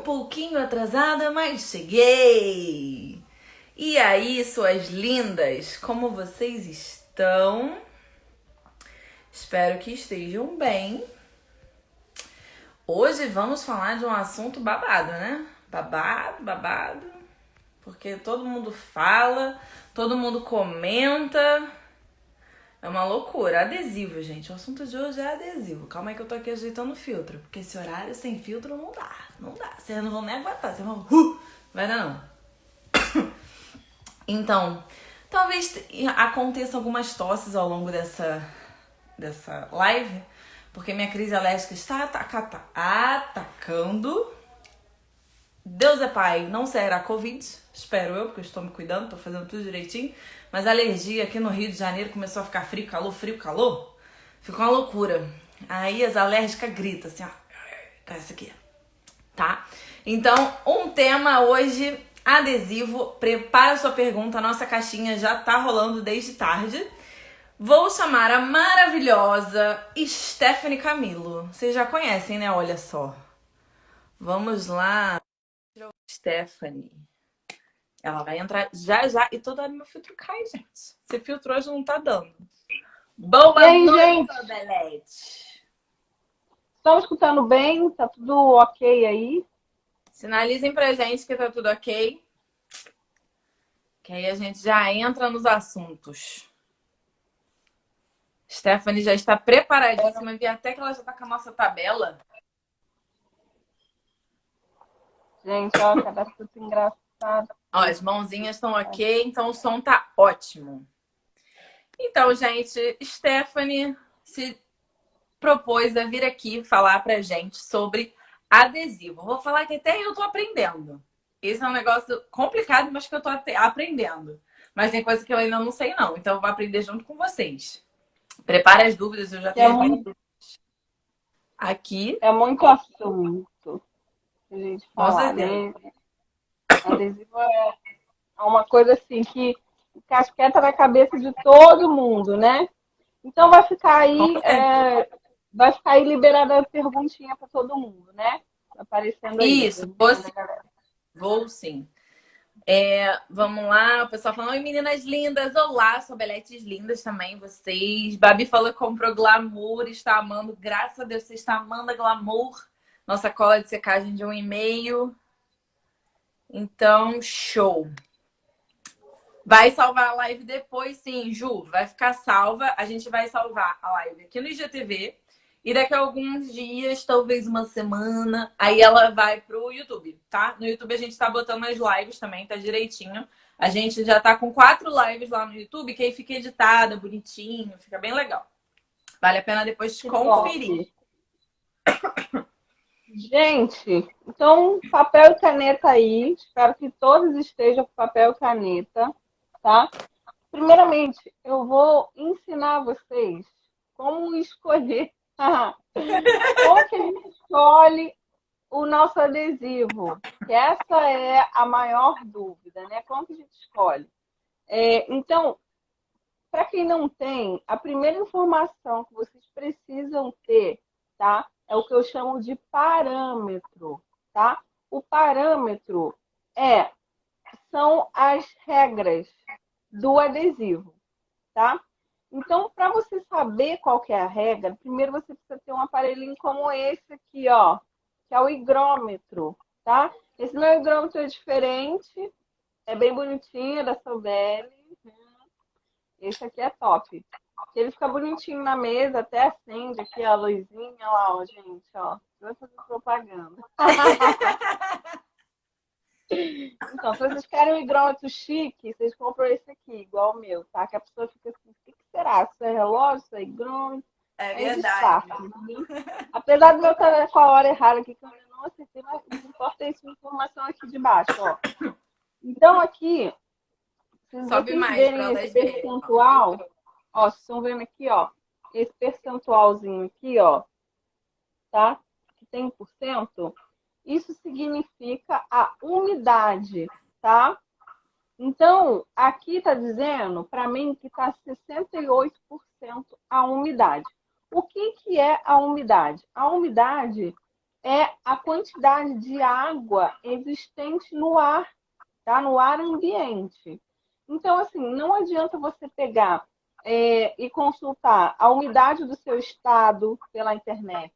pouquinho atrasada, mas cheguei! E aí, suas lindas, como vocês estão? Espero que estejam bem. Hoje vamos falar de um assunto babado, né? Babado. Porque todo mundo fala, todo mundo comenta. É uma loucura. Adesivo, gente. O assunto de hoje é adesivo. Calma aí que eu tô aqui ajeitando o filtro. Porque esse horário sem filtro não dá. Não dá. Vocês não vão nem aguentar. Vocês vão... Vai dar não. Então, talvez aconteçam algumas tosses ao longo dessa live. Porque minha crise alérgica está atacando. Deus é pai, não será Covid, espero eu, porque eu estou me cuidando, estou fazendo tudo direitinho. Mas a alergia aqui no Rio de Janeiro começou a ficar frio, calor. Ficou uma loucura. Aí as alérgicas gritam assim, ó. Essa aqui, tá? Então, um tema hoje, adesivo. Prepara a sua pergunta, a nossa caixinha já tá rolando desde tarde. Vou chamar a maravilhosa Stephanie Camilo. Vocês já conhecem, né? Olha só. Vamos lá. Stephanie. Ela vai entrar já. E toda hora meu filtro cai, gente. Esse filtro hoje não tá dando. Boa noite, gente. Belete. Estão escutando bem? Tá tudo ok aí? Sinalizem pra gente que tá tudo ok. Que aí a gente já entra nos assuntos. Stephanie já está preparadíssima. Vi até que ela já tá com a nossa tabela. Gente, ó, cada coisa engraçada. Ó, as mãozinhas estão ok, então o som tá ótimo. Então, gente, Stephanie se propôs a vir aqui falar pra gente sobre adesivo. Vou falar que até eu tô aprendendo. Esse é um negócio complicado, mas que eu tô aprendendo. Mas tem coisa que eu ainda não sei, não. Então eu vou aprender junto com vocês. Prepara as dúvidas, eu já tenho dúvidas aqui. É muito assunto a gente Com falar, certeza. né? Adesivo é uma coisa assim que casqueta na cabeça de todo mundo, né? Então vai ficar aí, liberada a perguntinha para todo mundo, né? Aparecendo aí. Isso, vou sim. Vamos lá, o pessoal falando, oi meninas lindas, olá, sou Beletes lindas também, vocês. Babi falou que comprou glamour, está amando, graças a Deus você está amando a glamour. Nossa cola de secagem de 1,5. Então, show. Vai salvar a live depois, sim, Ju, vai ficar salva. A gente vai salvar a live aqui no IGTV. E daqui a alguns dias, talvez uma semana, aí ela vai pro YouTube, tá? No YouTube a gente tá botando as lives também, tá direitinho. A gente já tá com 4 lives lá no YouTube, que aí fica editada, bonitinho, fica bem legal. Vale a pena depois conferir. Gente, então papel e caneta aí. Espero que todos estejam com papel e caneta, tá? Primeiramente, eu vou ensinar vocês como escolher. Como que a gente escolhe o nosso adesivo? Que essa é a maior dúvida, né? Como que a gente escolhe? Então, para quem não tem, a primeira informação que vocês precisam ter, tá? É o que eu chamo de parâmetro, tá? O parâmetro são as regras do adesivo, tá? Então, para você saber qual que é a regra, primeiro você precisa ter um aparelhinho como esse aqui, ó, que é o higrômetro, tá? Esse meu higrômetro é diferente, é bem bonitinho, é da Sobel. Esse aqui é top. Ele fica bonitinho na mesa, até acende aqui a luzinha lá, ó, gente, ó. Vai fazer propaganda. Então, se vocês querem um higrômetro chique, vocês compram esse aqui, igual o meu, tá? Que a pessoa fica assim, o que será? Se é relógio, se é higrômetro? É Aí verdade. apesar do meu estar com a hora errada aqui, que eu ainda não acertei, mas não importa essa informação aqui de baixo, ó. Então, aqui, se Sobe vocês mais para verem elas esse verem. percentual, ó, vocês estão vendo aqui, ó, esse percentualzinho aqui, ó, tá? Que tem por cento, isso significa a umidade, tá? Então, aqui está dizendo, para mim, que está 68% a umidade. O que é a umidade? A umidade é a quantidade de água existente no ar, tá? No ar ambiente. Então, assim, não adianta você pegar e consultar a umidade do seu estado pela internet.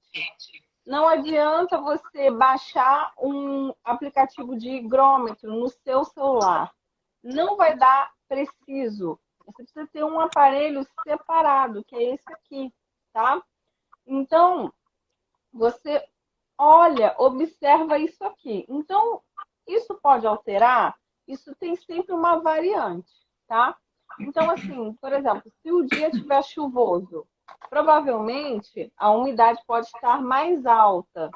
Não adianta você baixar um aplicativo de higrômetro no seu celular. Não vai dar preciso. Você precisa ter um aparelho separado, que é esse aqui, tá? Então, você olha, observa isso aqui. Então, isso pode alterar? Isso tem sempre uma variante, tá? Então, assim, por exemplo, se o dia estiver chuvoso, provavelmente a umidade pode estar mais alta.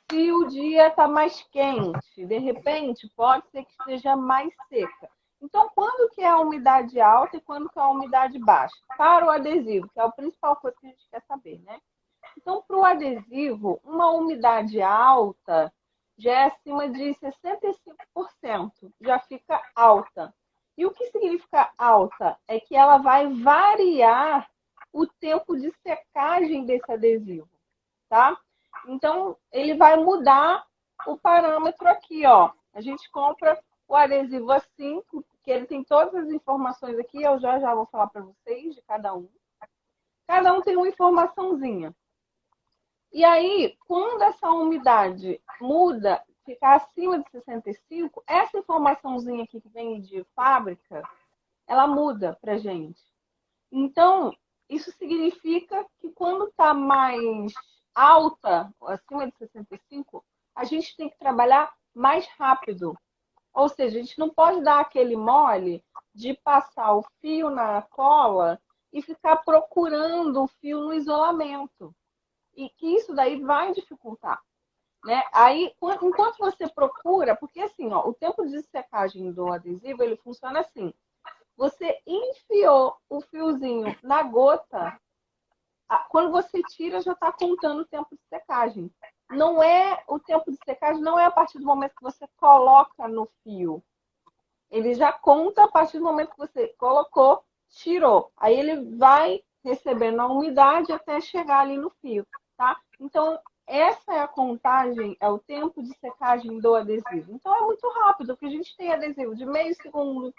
Se o dia está mais quente, de repente, pode ser que esteja mais seca. Então, quando que é a umidade alta e quando que é a umidade baixa? Para o adesivo, que é a principal coisa que a gente quer saber, né? Então, para o adesivo, uma umidade alta já é acima de 65%, já fica alta. E o que significa alta? É que ela vai variar o tempo de secagem desse adesivo, tá? Então, ele vai mudar o parâmetro aqui, ó. A gente compra o adesivo assim, que ele tem todas as informações aqui, eu já vou falar para vocês de cada um. Cada um tem uma informaçãozinha. E aí, quando essa umidade muda, ficar acima de 65, essa informaçãozinha aqui que vem de fábrica, ela muda para gente. Então, isso significa que quando está mais alta, acima de 65, a gente tem que trabalhar mais rápido. Ou seja, a gente não pode dar aquele mole de passar o fio na cola e ficar procurando o fio no isolamento. E que isso daí vai dificultar. Né? Aí, enquanto você procura, porque assim, ó, o tempo de secagem do adesivo, ele funciona assim. Você enfiou o fiozinho na gota, quando você tira, já está contando o tempo de secagem. Não é o tempo de secagem, não é a partir do momento que você coloca no fio. Ele já conta a partir do momento que você colocou, tirou. Aí ele vai recebendo a umidade até chegar ali no fio, tá? Então, essa é a contagem, é o tempo de secagem do adesivo. Então, é muito rápido, porque a gente tem adesivo de meio segundo,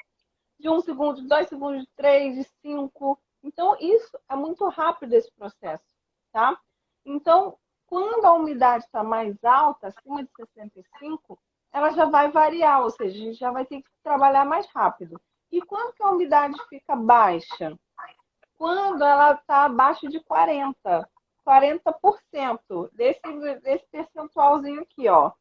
de 1 segundo, de 2 segundos, de 3, de 5. Então, isso é muito rápido esse processo, tá? Então, quando a umidade está mais alta, acima de 65, ela já vai variar, ou seja, a gente já vai ter que trabalhar mais rápido. E quando que a umidade fica baixa? Quando ela está abaixo de 40% desse percentualzinho aqui, ó.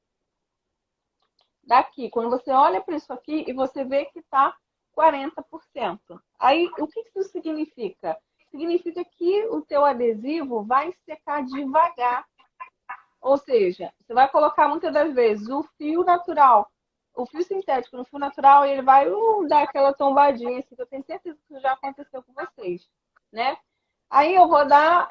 Daqui, quando você olha para isso aqui e você vê que está 40%. Aí, o que isso significa? Significa que o teu adesivo vai secar devagar. Ou seja, você vai colocar muitas das vezes o fio natural, o fio sintético no fio natural, e ele vai dar aquela tombadinha, assim, que eu tenho certeza que isso já aconteceu com vocês, né? Aí eu vou dar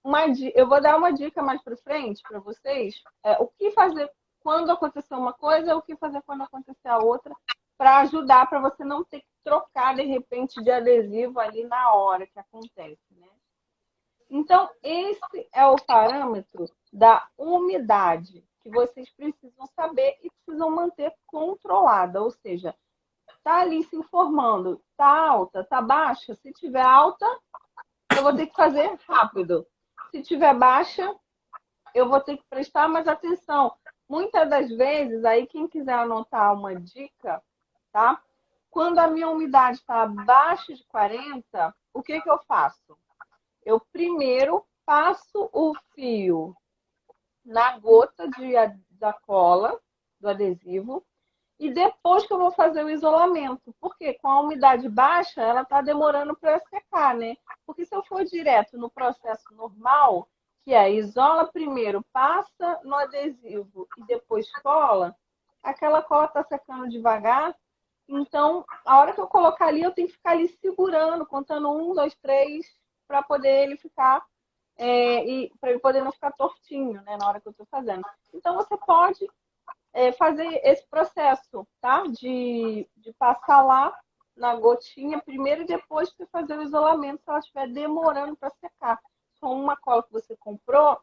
uma dica mais para frente para vocês, o que fazer quando acontecer uma coisa, o que fazer quando acontecer a outra, para ajudar, para você não ter que trocar de repente de adesivo ali na hora que acontece, né? Então, esse é o parâmetro da umidade que vocês precisam saber e precisam manter controlada, ou seja, tá ali se informando, tá alta, tá baixa. Se tiver alta, eu vou ter que fazer rápido. Se tiver baixa, eu vou ter que prestar mais atenção. Muitas das vezes, aí quem quiser anotar uma dica, tá? Quando a minha umidade está abaixo de 40, o que eu faço? Eu primeiro passo o fio na gota da cola, do adesivo, e depois que eu vou fazer o isolamento. Porque com a umidade baixa, ela está demorando para secar, né? Porque se eu for direto no processo normal, que é isola primeiro, passa no adesivo e depois cola, aquela cola está secando devagar. Então, a hora que eu colocar ali, eu tenho que ficar ali segurando, contando 1, 2, 3, para poder ele ficar, e para ele poder não ficar tortinho, né, na hora que eu estou fazendo. Então, você pode fazer esse processo, tá? De passar lá na gotinha primeiro e depois você fazer o isolamento se ela estiver demorando para secar. Se for uma cola que você comprou,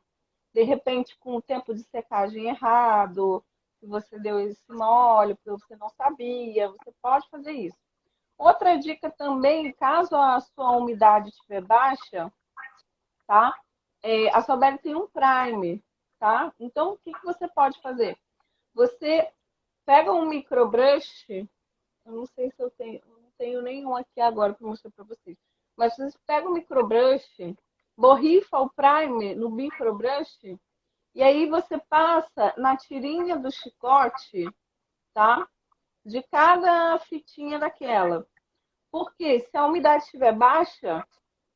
de repente com o tempo de secagem errado, se você deu esse mole porque você não sabia, você pode fazer isso. Outra dica também, caso a sua umidade estiver baixa, tá? A Solberg tem um primer, tá? Então, o que você pode fazer? Você pega um microbrush, eu não sei se eu tenho, não tenho nenhum aqui agora para mostrar para vocês, mas você pega o microbrush, borrifa o primer no microbrush, e aí você passa na tirinha do chicote, tá? De cada fitinha daquela. Porque se a umidade estiver baixa,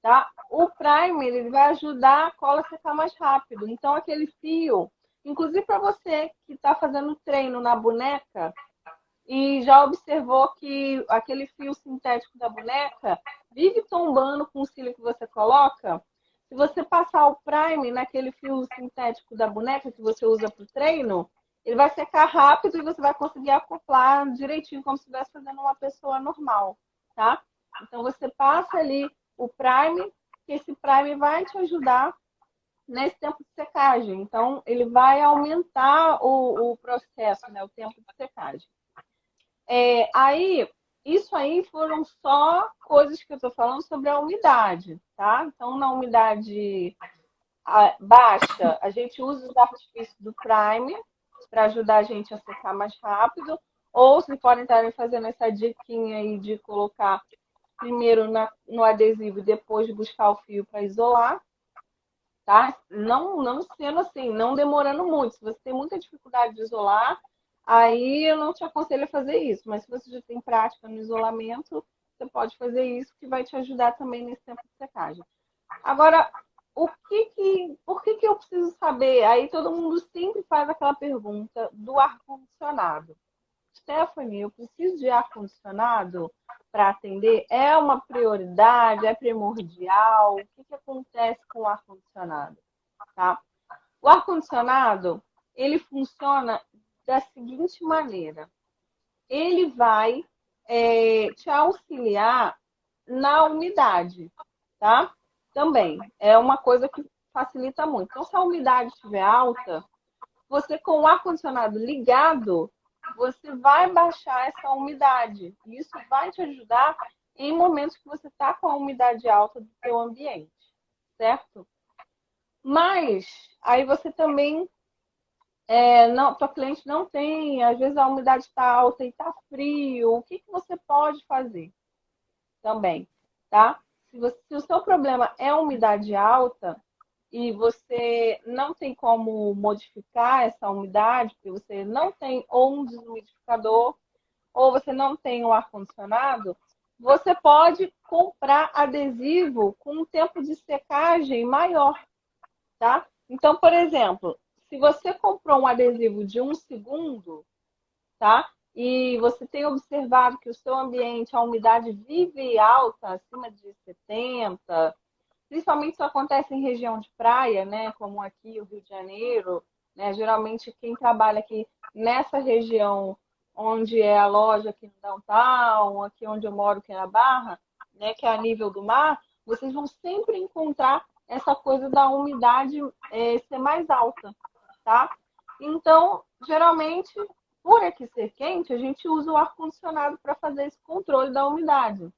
tá? O primer ele vai ajudar a cola a secar mais rápido. Então, aquele fio, inclusive para você que está fazendo treino na boneca e já observou que aquele fio sintético da boneca vive tombando com o cílio que você coloca, se você passar o primer naquele fio sintético da boneca que você usa para o treino, ele vai secar rápido e você vai conseguir acoplar direitinho, como se estivesse fazendo uma pessoa normal, tá? Então, você passa ali o primer, que esse primer vai te ajudar nesse tempo de secagem. Então, ele vai aumentar o processo, né? O tempo de secagem. Isso aí foram só coisas que eu estou falando sobre a umidade, tá? Então, na umidade baixa, a gente usa os artifícios do primer para ajudar a gente a secar mais rápido. Ou vocês podem estar fazendo essa diquinha aí de colocar primeiro no adesivo e depois buscar o fio para isolar, tá? Não sendo assim, não demorando muito. Se você tem muita dificuldade de isolar, aí eu não te aconselho a fazer isso. Mas se você já tem prática no isolamento, você pode fazer isso, que vai te ajudar também nesse tempo de secagem. Agora, por que eu preciso saber? Aí todo mundo sempre faz aquela pergunta do ar-condicionado. Stephanie, eu preciso de ar-condicionado para atender? É uma prioridade? É primordial? O que acontece com o ar-condicionado? Tá? O ar-condicionado, ele funciona da seguinte maneira. Ele vai te auxiliar na umidade, tá? Também. É uma coisa que facilita muito. Então, se a umidade estiver alta, você com o ar-condicionado ligado, você vai baixar essa umidade. E isso vai te ajudar em momentos que você está com a umidade alta do seu ambiente, certo? Mas aí você também, não, tua cliente não tem, às vezes a umidade está alta e está frio. O que você pode fazer também, tá? Se o seu problema é umidade alta, e você não tem como modificar essa umidade, porque você não tem ou um desumidificador, ou você não tem um ar-condicionado, você pode comprar adesivo com um tempo de secagem maior, tá? Então, por exemplo, se você comprou um adesivo de 1 segundo, tá? E você tem observado que o seu ambiente, a umidade vive alta, acima de 70%, principalmente isso acontece em região de praia, né? Como aqui, o Rio de Janeiro, né? Geralmente quem trabalha aqui nessa região onde é a loja aqui no downtown, aqui onde eu moro, que é a Barra, né? Que é a nível do mar, vocês vão sempre encontrar essa coisa da umidade ser mais alta, tá? Então, geralmente, por aqui ser quente, a gente usa o ar-condicionado para fazer esse controle da umidade.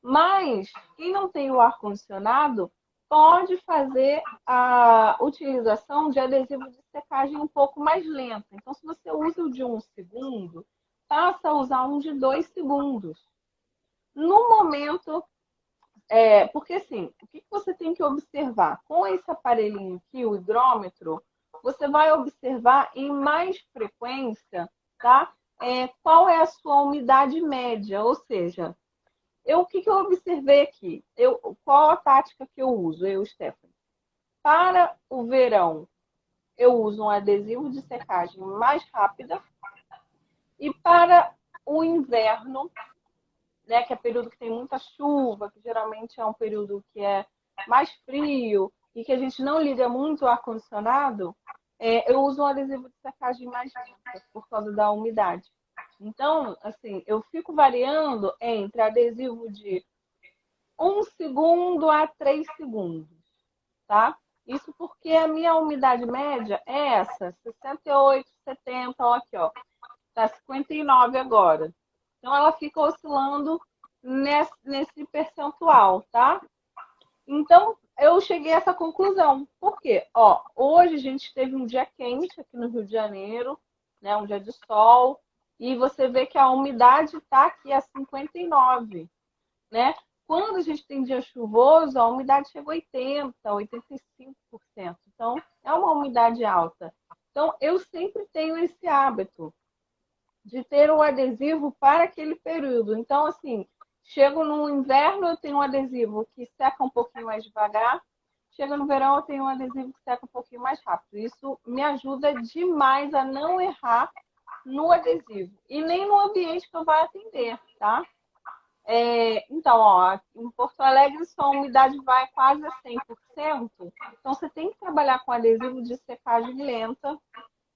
Mas quem não tem o ar-condicionado pode fazer a utilização de adesivo de secagem um pouco mais lenta. Então, se você usa o de 1 segundo, passa a usar um de 2 segundos. No momento, porque assim, o que você tem que observar? Com esse aparelhinho aqui, o higrômetro, você vai observar em mais frequência, tá? Qual é a sua umidade média, ou seja, o que eu observei aqui? Qual a tática que eu uso, Stephanie? Para o verão, eu uso um adesivo de secagem mais rápida. E para o inverno, né, que é período que tem muita chuva, que geralmente é um período que é mais frio e que a gente não liga muito o ar-condicionado, eu uso um adesivo de secagem mais lenta por causa da umidade. Então, assim, eu fico variando entre adesivo de 1 segundo a 3 segundos, tá? Isso porque a minha umidade média é essa, 68, 70, ó, aqui, ó. Tá 59 agora. Então, ela fica oscilando nesse percentual, tá? Então, eu cheguei a essa conclusão. Por quê? Ó, hoje a gente teve um dia quente aqui no Rio de Janeiro, né? Um dia de sol. E você vê que a umidade está aqui a 59, né? Quando a gente tem dia chuvoso, a umidade chega a 80, 85%. Então, é uma umidade alta. Então, eu sempre tenho esse hábito de ter o adesivo para aquele período. Então, assim, chego no inverno, eu tenho um adesivo que seca um pouquinho mais devagar. Chega no verão, eu tenho um adesivo que seca um pouquinho mais rápido. Isso me ajuda demais a não errar no adesivo. E nem no ambiente que eu vou atender, tá? Então, ó, em Porto Alegre, sua umidade vai quase a 100%. Então, você tem que trabalhar com adesivo de secagem lenta.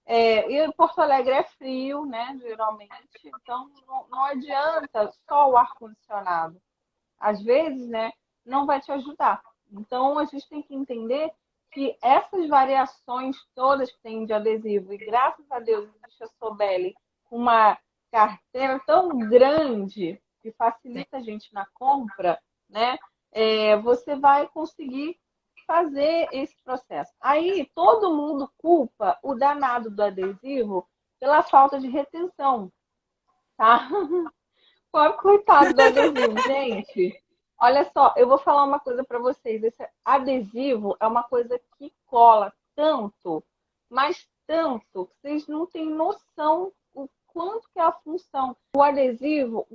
E Porto Alegre é frio, né, geralmente. Então, não adianta só o ar-condicionado. Às vezes, né, não vai te ajudar. Então, a gente tem que entender que essas variações todas que tem de adesivo, e graças a Deus existe a Sobelli com uma carteira tão grande que facilita a gente na compra, né? Você vai conseguir fazer esse processo. Aí todo mundo culpa o danado do adesivo pela falta de retenção, tá? Pobre coitado do adesivo, gente. Olha só, eu vou falar uma coisa para vocês. Esse adesivo é uma coisa que cola tanto, mas tanto, que vocês não têm noção o quanto que é a função. O adesivo,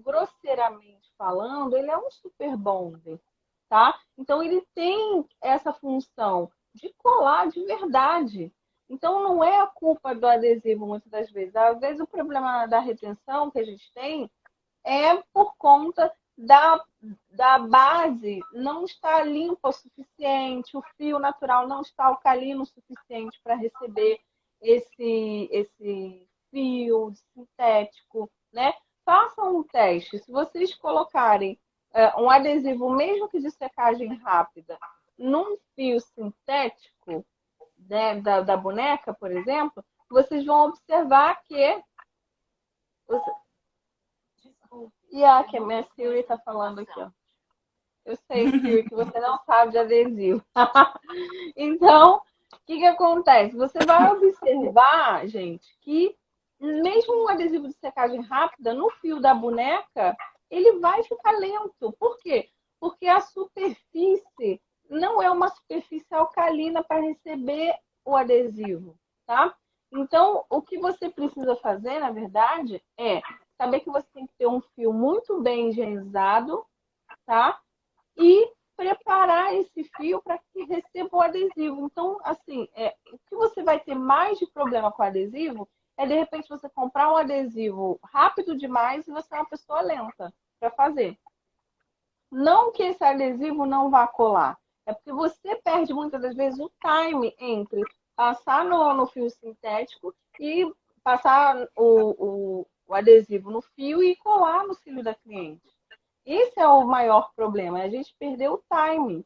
grosseiramente falando, ele é um super bonder, tá? Então ele tem essa função de colar de verdade. Então não é a culpa do adesivo muitas das vezes. Às vezes o problema da retenção que a gente tem é por conta da base não estar limpa o suficiente, o fio natural não está alcalino o suficiente para receber esse fio sintético, né? Façam um teste. Se vocês colocarem um adesivo, mesmo que de secagem rápida, num fio sintético, né, da boneca, por exemplo, vocês vão observar que e a que a minha Siri está falando aqui, ó. Eu sei, Siri, que você não sabe de adesivo. Então, o que acontece? Você vai observar, gente, que mesmo um adesivo de secagem rápida, no fio da boneca, ele vai ficar lento. Por quê? Porque a superfície não é uma superfície alcalina para receber o adesivo, tá? Então, o que você precisa fazer, na verdade, é saber que você tem que ter um fio muito bem higienizado, tá? E preparar esse fio para que receba o adesivo. Então, assim, o que você vai ter mais de problema com o adesivo é, de repente, você comprar um adesivo rápido demais e você é uma pessoa lenta para fazer. Não que esse adesivo não vá colar, é porque você perde muitas das vezes o time entre passar no fio sintético e passar o adesivo no fio e colar no cílio da cliente. Esse é o maior problema, é a gente perder o time,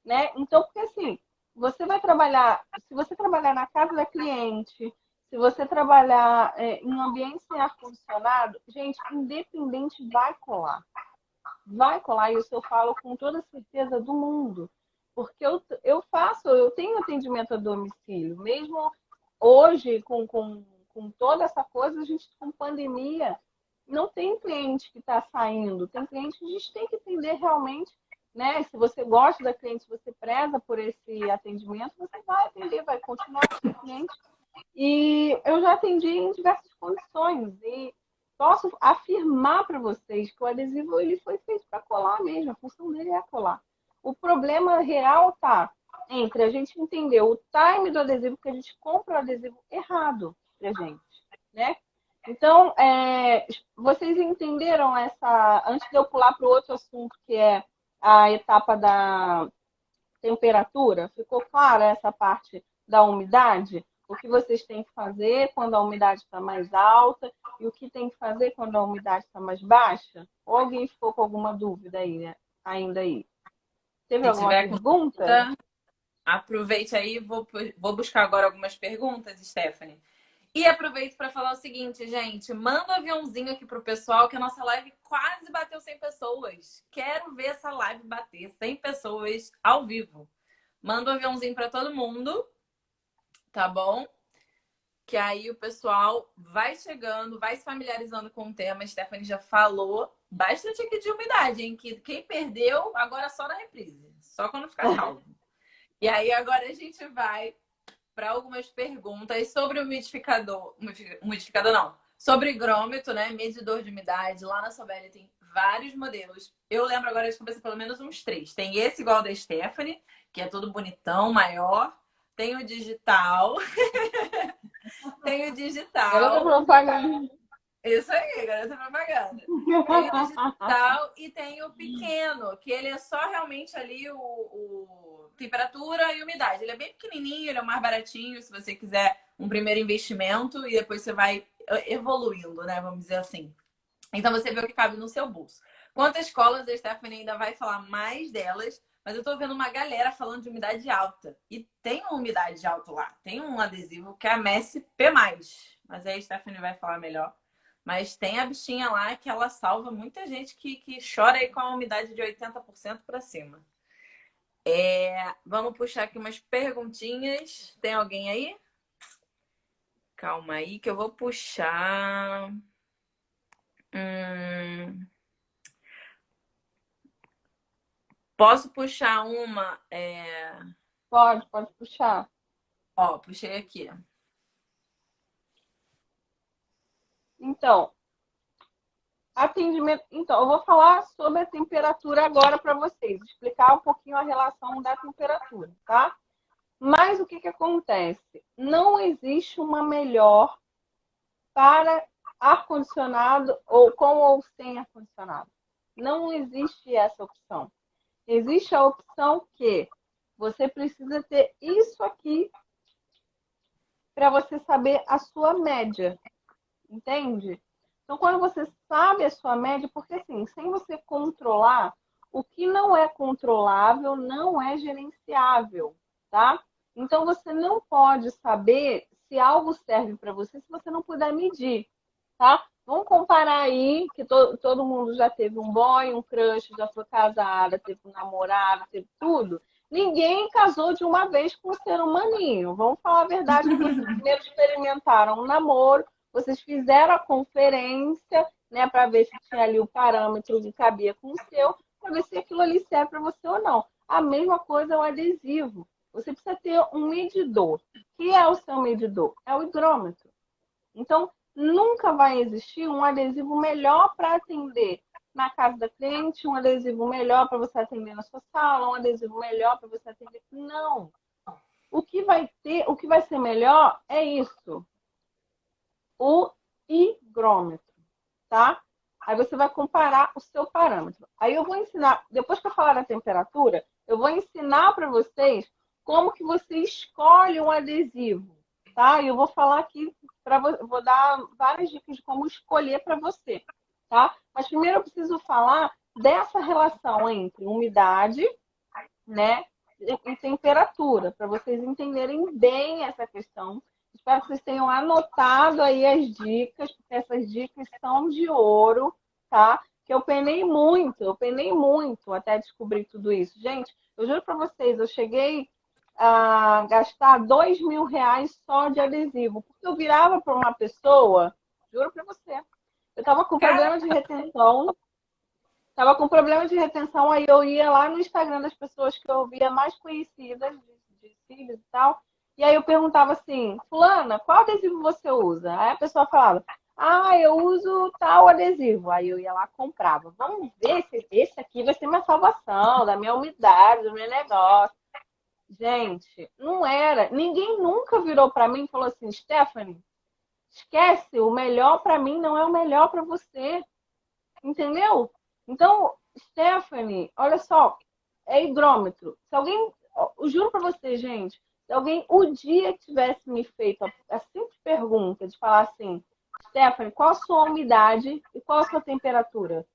né? Então, porque assim, você vai trabalhar, se você trabalhar na casa da cliente, se você trabalhar em um ambiente sem ar-condicionado, gente, independente vai colar. Vai colar, isso eu falo com toda a certeza do mundo. Porque eu tenho atendimento a domicílio, mesmo hoje, com toda essa coisa, a gente com pandemia, não tem cliente que está saindo, tem cliente que a gente tem que entender realmente, né? Se você gosta da cliente, se você preza por esse atendimento, você vai atender, vai continuar com o cliente. E eu já atendi em diversas condições e posso afirmar para vocês que o adesivo ele foi feito para colar mesmo, a função dele é colar. O problema real tá entre a gente entender o time do adesivo, que a gente compra o adesivo errado pra gente, né? Então, vocês entenderam essa... Antes de eu pular para o outro assunto, que é a etapa da temperatura, ficou clara essa parte da umidade? O que vocês têm que fazer quando a umidade está mais alta e o que tem que fazer quando a umidade está mais baixa? Ou alguém ficou com alguma dúvida aí, né? Ainda aí? Teve Se alguma tiver com pergunta? dúvida, Aproveite aí, vou buscar agora algumas perguntas, Stephanie. E aproveito para falar o seguinte, gente, manda um aviãozinho aqui pro pessoal que a nossa live quase bateu 100 pessoas. Quero ver essa live bater 100 pessoas ao vivo. Manda um aviãozinho para todo mundo, tá bom? Que aí o pessoal vai chegando, vai se familiarizando com o tema. A Stephanie já falou bastante aqui de umidade, hein? Que quem perdeu, agora só na reprise. Só quando ficar salvo. E aí agora a gente vai para algumas perguntas sobre o umidificador. Umidificador não. Sobre higrômetro, né? Medidor de umidade. Lá na Sobel tem vários modelos. Eu lembro agora de cabeça pelo menos uns 3. Tem esse igual da Stephanie, que é todo bonitão, maior. Tem o digital. Tem o Garota digital. propaganda. Isso aí, garota propaganda. Tem o digital e tem o pequeno, que ele é só realmente ali o temperatura e umidade. Ele é bem pequenininho, ele é o mais baratinho, se você quiser um primeiro investimento e depois você vai evoluindo, né? Vamos dizer assim. Então você vê o que cabe no seu bolso. Quantas escolas, a Stephanie ainda vai falar mais delas, mas eu tô vendo uma galera falando de umidade alta. E tem uma umidade alta lá. Tem um adesivo que é a Messi P+. Mas aí a Stephanie vai falar melhor. Mas tem a bichinha lá que ela salva muita gente que chora aí com a umidade de 80% para cima. Vamos puxar aqui umas perguntinhas. Tem alguém aí? Calma aí que eu vou puxar. Posso puxar uma? Pode puxar. Ó, puxei aqui. Então, atendimento. Então, eu vou falar sobre a temperatura agora para vocês, explicar um pouquinho a relação da temperatura, tá? Mas o que acontece? Não existe uma melhor para ar-condicionado ou com ou sem ar-condicionado. Não existe essa opção. Existe a opção que você precisa ter isso aqui para você saber a sua média. Entende? Então, quando você sabe a sua média, porque assim, sem você controlar, o que não é controlável não é gerenciável, tá? Então, você não pode saber se algo serve para você se você não puder medir, tá? Vamos comparar aí, que todo mundo já teve um boy, um crush, já foi casada, teve um namorado, teve tudo. Ninguém casou de uma vez com um ser humaninho. Vamos falar a verdade, que vocês primeiro experimentaram um namoro, vocês fizeram a conferência, né, para ver se tinha ali o parâmetro que cabia com o seu, para ver se aquilo ali serve para você ou não. A mesma coisa é o adesivo. Você precisa ter um medidor. O que é o seu medidor? É o higrômetro. Então, nunca vai existir um adesivo melhor para atender na casa da cliente, um adesivo melhor para você atender na sua sala, um adesivo melhor para você atender. Não. O que vai ser melhor é isso. O higrômetro, tá? Aí você vai comparar o seu parâmetro. Aí eu vou ensinar, depois que eu falar da temperatura, eu vou ensinar para vocês como que você escolhe um adesivo, tá? E eu vou falar aqui, vou dar várias dicas de como escolher para você, tá? Mas primeiro eu preciso falar dessa relação entre umidade, né, e temperatura, para vocês entenderem bem essa questão. Espero que vocês tenham anotado aí as dicas, porque essas dicas são de ouro, tá? Que eu penei muito até descobrir tudo isso. Gente, eu juro para vocês, eu cheguei a gastar R$ 2.000 só de adesivo, porque eu virava para uma pessoa, juro para você, eu estava com problema de retenção, aí eu ia lá no Instagram das pessoas que eu via mais conhecidas, de cílios e tal, e aí eu perguntava assim, fulana, qual adesivo você usa? Aí a pessoa falava, eu uso tal adesivo. Aí eu ia lá e comprava. Vamos ver se esse aqui vai ser minha salvação, da minha umidade, do meu negócio. Gente, não era. Ninguém nunca virou para mim e falou assim, Stephanie, esquece, o melhor para mim não é o melhor para você. Entendeu? Então, Stephanie, olha só, é higrômetro. Se alguém, eu juro para você, gente, se alguém o dia tivesse me feito a simples pergunta de falar assim, Stephanie, qual a sua umidade e qual a sua temperatura?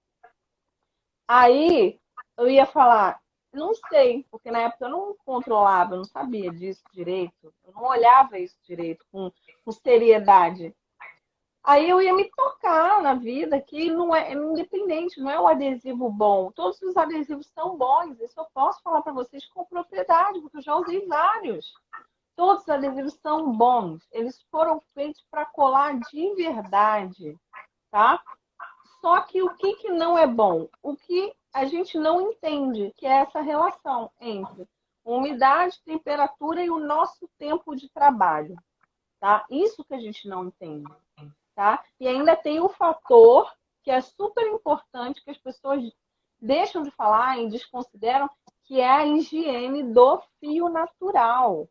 Aí eu ia falar, Não sei, porque na época eu não controlava, eu não sabia disso direito, eu não olhava isso direito com seriedade. Aí eu ia me tocar na vida que não é independente, não é um adesivo bom. Todos os adesivos são bons, isso eu posso falar para vocês com propriedade, porque eu já usei vários. Todos os adesivos são bons, eles foram feitos para colar de verdade, tá? Só que o que, que não é bom? O que a gente não entende, que é essa relação entre umidade, temperatura e o nosso tempo de trabalho, tá? Isso que a gente não entende, tá? E ainda tem o fator que é super importante, que as pessoas deixam de falar e desconsideram, que é a higiene do fio natural,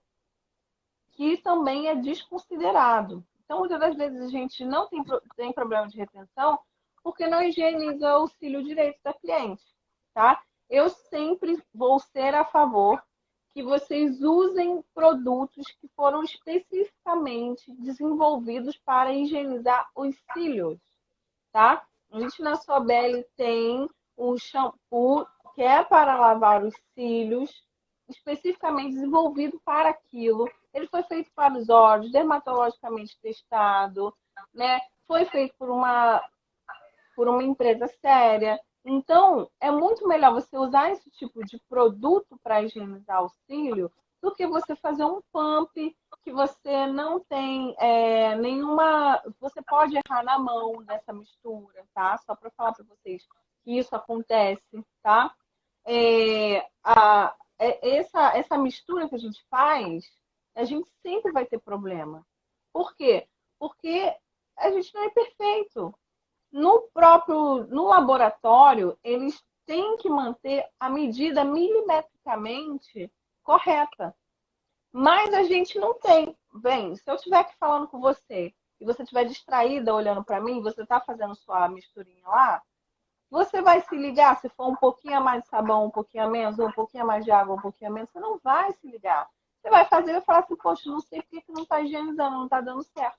que também é desconsiderado. Então, muitas das vezes a gente não tem problema de retenção porque não higieniza o cílio direito da cliente, tá? Eu sempre vou ser a favor que vocês usem produtos que foram especificamente desenvolvidos para higienizar os cílios, tá? A gente na Sobel tem o shampoo que é para lavar os cílios, especificamente desenvolvido para aquilo. Ele foi feito para os olhos, dermatologicamente testado, né? Foi feito por uma empresa séria. Então, é muito melhor você usar esse tipo de produto para higienizar o cílio do que você fazer um pump que você não tem nenhuma. Você pode errar na mão dessa mistura, tá? Só para falar para vocês que isso acontece, tá? Essa mistura que a gente faz, a gente sempre vai ter problema. Por quê? Porque a gente não é perfeito. No laboratório, eles têm que manter a medida milimetricamente correta. Mas a gente não tem. Bem, se eu estiver aqui falando com você e você estiver distraída olhando para mim, você está fazendo sua misturinha lá, você vai se ligar se for um pouquinho a mais de sabão, um pouquinho a menos, ou um pouquinho a mais de água, um pouquinho a menos, você não vai se ligar. Você vai fazer e falar assim, poxa, não sei por que não está higienizando, não está dando certo.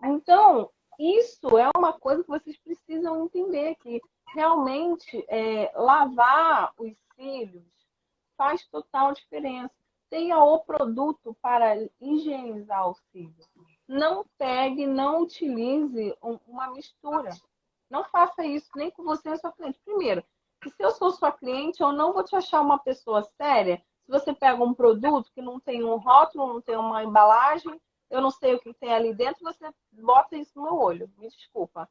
Então, isso é uma coisa que vocês precisam entender, que realmente lavar os cílios faz total diferença. Tenha o produto para higienizar o cílio. Não pegue, não utilize uma mistura. Não faça isso nem com você nem com a sua cliente. Primeiro, que se eu sou sua cliente, eu não vou te achar uma pessoa séria se você pega um produto que não tem um rótulo, não tem uma embalagem, eu não sei o que tem ali dentro, você bota isso no meu olho. Me desculpa.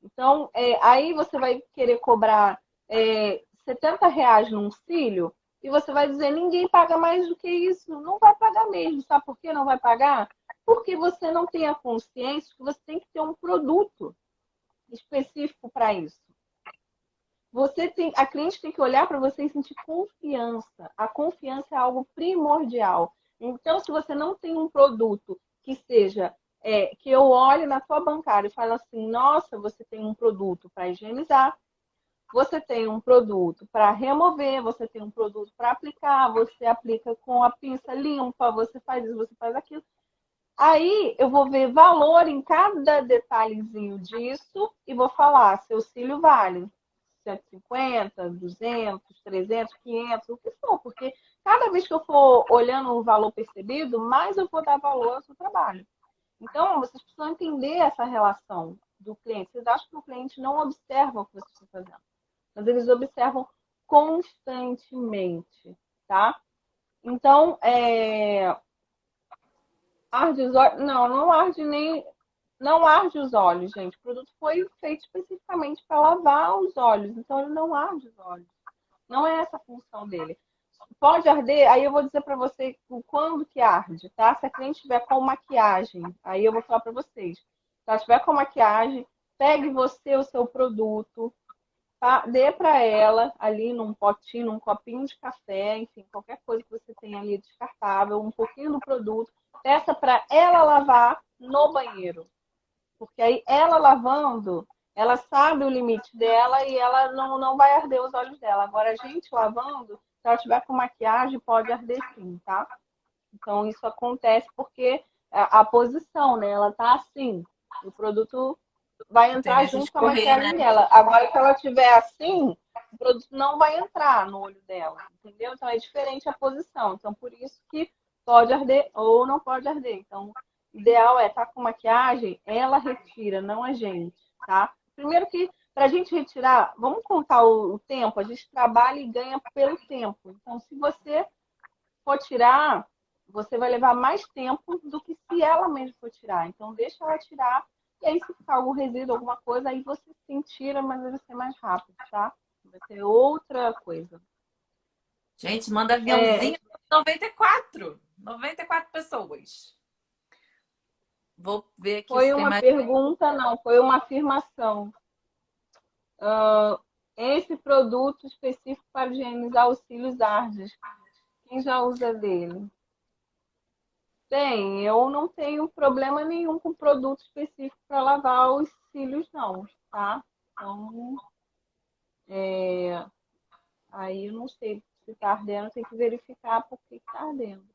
Então, aí você vai querer cobrar R$ 70 num cílio e você vai dizer, ninguém paga mais do que isso. Não vai pagar mesmo. Sabe por que não vai pagar? Porque você não tem a consciência que você tem que ter um produto específico para isso. A cliente tem que olhar para você e sentir confiança. A confiança é algo primordial. Então, se você não tem um produto que seja que eu olhe na sua bancária e fale assim, nossa, você tem um produto para higienizar, você tem um produto para remover, você tem um produto para aplicar, você aplica com a pinça limpa, você faz isso, você faz aquilo. Aí eu vou ver valor em cada detalhezinho disso e vou falar, seu cílio vale 150, 200, 300, 500, o que for, porque cada vez que eu for olhando o valor percebido, mais eu vou dar valor ao seu trabalho. Então, vocês precisam entender essa relação do cliente. Vocês acham que o cliente não observa o que vocês estão fazendo, mas eles observam constantemente, tá? Então, arde os olhos? Não, não arde nem. Não arde os olhos, gente. O produto foi feito especificamente para lavar os olhos, então ele não arde os olhos. Não é essa a função dele. Pode arder, aí eu vou dizer para você quando que arde, tá? Se a cliente estiver com maquiagem, aí eu vou falar para vocês. Se ela estiver com maquiagem, pegue você o seu produto, tá? Dê para ela ali num potinho, num copinho de café, enfim, qualquer coisa que você tenha ali descartável, um pouquinho do produto, peça para ela lavar no banheiro. Porque aí ela lavando, ela sabe o limite dela e ela não vai arder os olhos dela. Agora, a gente lavando, se ela tiver com maquiagem, pode arder sim, tá? Então, isso acontece porque a posição, né? Ela tá assim. O produto vai entrar Tendência de junto com a escorrer, maquiagem né? dela. Agora, se ela tiver assim, o produto não vai entrar no olho dela, entendeu? Então é diferente a posição. Então por isso que pode arder ou não pode arder. Então o ideal é estar com maquiagem, ela retira, não a gente, tá? Primeiro que para a gente retirar, vamos contar o tempo, a gente trabalha e ganha pelo tempo. Então se você for tirar, você vai levar mais tempo do que se ela mesma for tirar. Então deixa ela tirar e aí, se ficar algum resíduo, alguma coisa, aí você sim tira, mas vai ser mais rápido, tá? Vai ser outra coisa. Gente, manda aviãozinho 94. 94 pessoas. Vou ver aqui Foi se tem uma mais. pergunta, não, foi uma afirmação. Esse produto específico para higienizar os cílios ardes, quem já usa dele? Tem, eu não tenho problema nenhum com produto específico para lavar os cílios, não, tá? Então, aí eu não sei se está ardendo, tem que verificar por que está ardendo.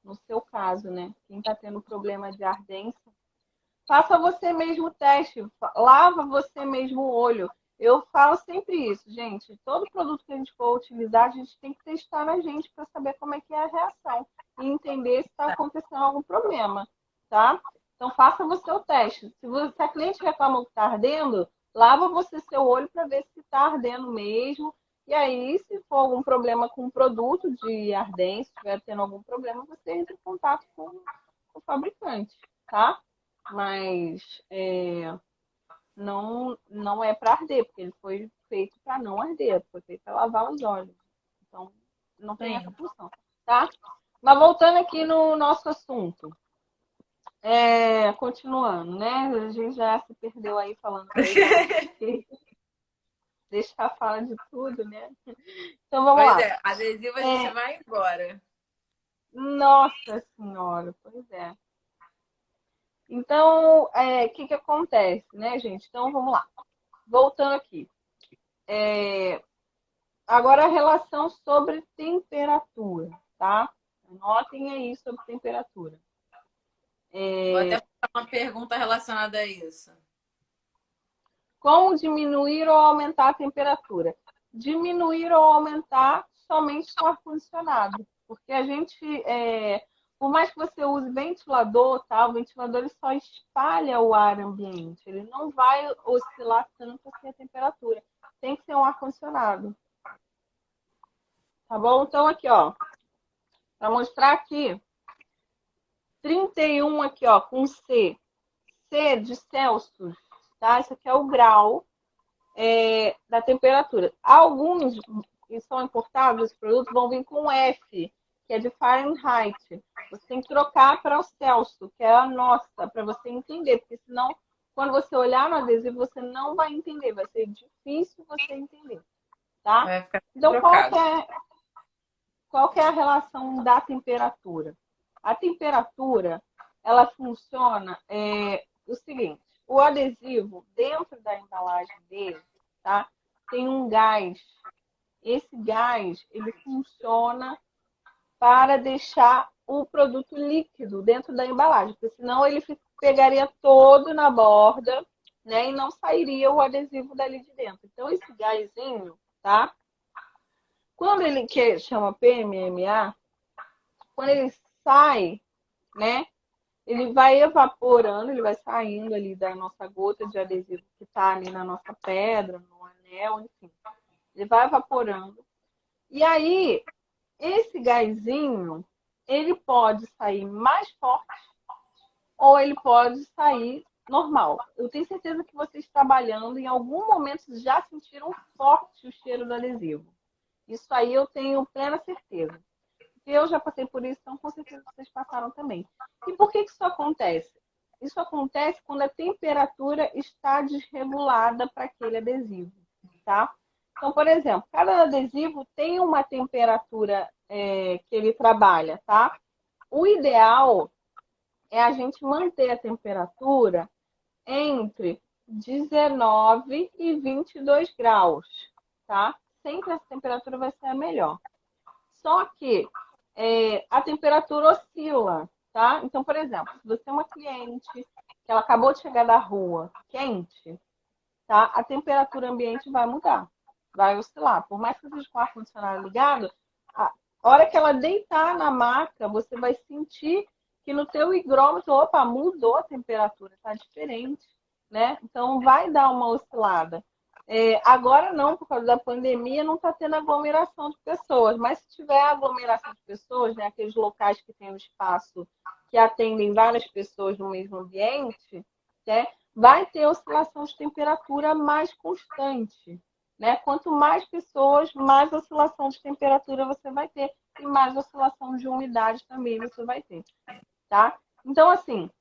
No seu caso, né? Quem está tendo problema de ardência, faça você mesmo o teste, lava você mesmo o olho. Eu falo sempre isso, gente. Todo produto que a gente for utilizar, a gente tem que testar na gente para saber como é que é a reação e entender se está acontecendo algum problema, tá? Então faça você o teste. Se a cliente reclama que está ardendo, lava você seu olho para ver se está ardendo mesmo. E aí, se for algum problema com o produto de ardência, se estiver tendo algum problema, você entra em contato com o fabricante, tá? Mas não é para arder, porque ele foi feito para não arder, foi feito para lavar os olhos. Então, não tem essa Sim. função, tá? Mas voltando aqui no nosso assunto, continuando, né? A gente já se perdeu aí falando bastante. Deixa a fala de tudo, né? Então vamos Pois lá. é, adesivo a gente vai embora. Nossa Senhora, pois é. Então, o que acontece, né, gente? Então, vamos lá. Voltando aqui. Agora, a relação sobre temperatura, tá? Anotem aí sobre temperatura. Vou até fazer uma pergunta relacionada a isso. Como diminuir ou aumentar a temperatura? Diminuir ou aumentar somente com ar-condicionado. Porque a gente, por mais que você use ventilador, tá? O ventilador ele só espalha o ar ambiente. Ele não vai oscilar tanto assim a temperatura. Tem que ser um ar-condicionado. Tá bom? Então, aqui, ó. Para mostrar aqui. 31 aqui, ó, com C. C de Celsius, tá? Isso aqui é o grau da temperatura. Alguns que são importados, esses produtos, vão vir com F, que é de Fahrenheit. Você tem que trocar para o Celsius, que é a nossa, para você entender, porque senão, quando você olhar no adesivo, você não vai entender, vai ser difícil você entender, tá? Vai ficar Então, trocado. qual que é a relação da temperatura? A temperatura, ela funciona o seguinte, o adesivo dentro da embalagem dele, tá? Tem um gás. Esse gás, ele funciona para deixar o produto líquido dentro da embalagem, porque senão ele pegaria todo na borda, né? E não sairia o adesivo dali de dentro. Então, esse gásinho, tá? Quando ele chama PMMA, quando ele sai, né? Ele vai evaporando, ele vai saindo ali da nossa gota de adesivo que está ali na nossa pedra, no anel, enfim. Ele vai evaporando. E aí, esse gásinho, ele pode sair mais forte ou ele pode sair normal. Eu tenho certeza que vocês trabalhando, em algum momento, já sentiram forte o cheiro do adesivo. Isso aí eu tenho plena certeza. Eu já passei por isso, então com certeza vocês passaram também. E por que isso acontece? Isso acontece quando a temperatura está desregulada para aquele adesivo, tá? Então, por exemplo, cada adesivo tem uma temperatura que ele trabalha, tá? O ideal é a gente manter a temperatura entre 19 e 22 graus, tá? Sempre essa temperatura vai ser a melhor. Só que a temperatura oscila, tá? Então, por exemplo, se você é uma cliente que ela acabou de chegar da rua quente, tá? A temperatura ambiente vai mudar. vai oscilar. Por mais que você esteja com o ar-condicionado ligado, a hora que ela deitar na maca, você vai sentir que no teu higrômetro, opa, mudou a temperatura, tá diferente, né? Então vai dar uma oscilada. Agora não, por causa da pandemia, não está tendo aglomeração de pessoas, mas se tiver aglomeração de pessoas, né, aqueles locais que tem um espaço que atendem várias pessoas no mesmo ambiente, né, vai ter oscilação de temperatura mais constante. Né? Quanto mais pessoas, mais oscilação de temperatura você vai ter e mais oscilação de umidade também você vai ter. Tá? Então, assim,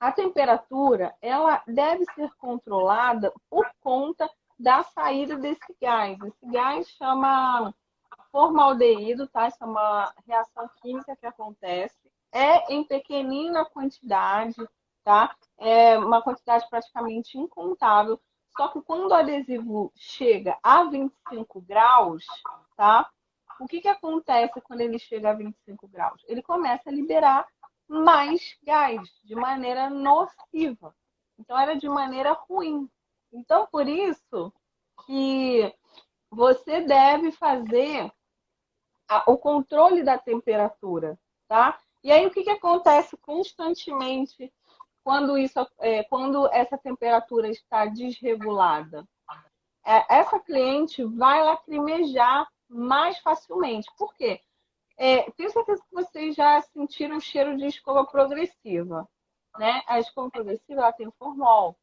a temperatura ela deve ser controlada por conta da saída desse gás. Esse gás chama formaldeído, tá? Isso é uma reação química que acontece. É em pequenina quantidade, tá? É uma quantidade praticamente incontável. Só que quando o adesivo chega a 25 graus, tá? O que acontece quando ele chega a 25 graus? Ele começa a liberar mais gás, de maneira nociva. Então, era de maneira ruim. Então, por isso que você deve fazer o controle da temperatura, tá? E aí, o que acontece constantemente quando essa temperatura está desregulada? Essa cliente vai lacrimejar mais facilmente. Por quê? Tenho certeza que vocês já sentiram o cheiro de escova progressiva, né? A escova progressiva ela tem formol.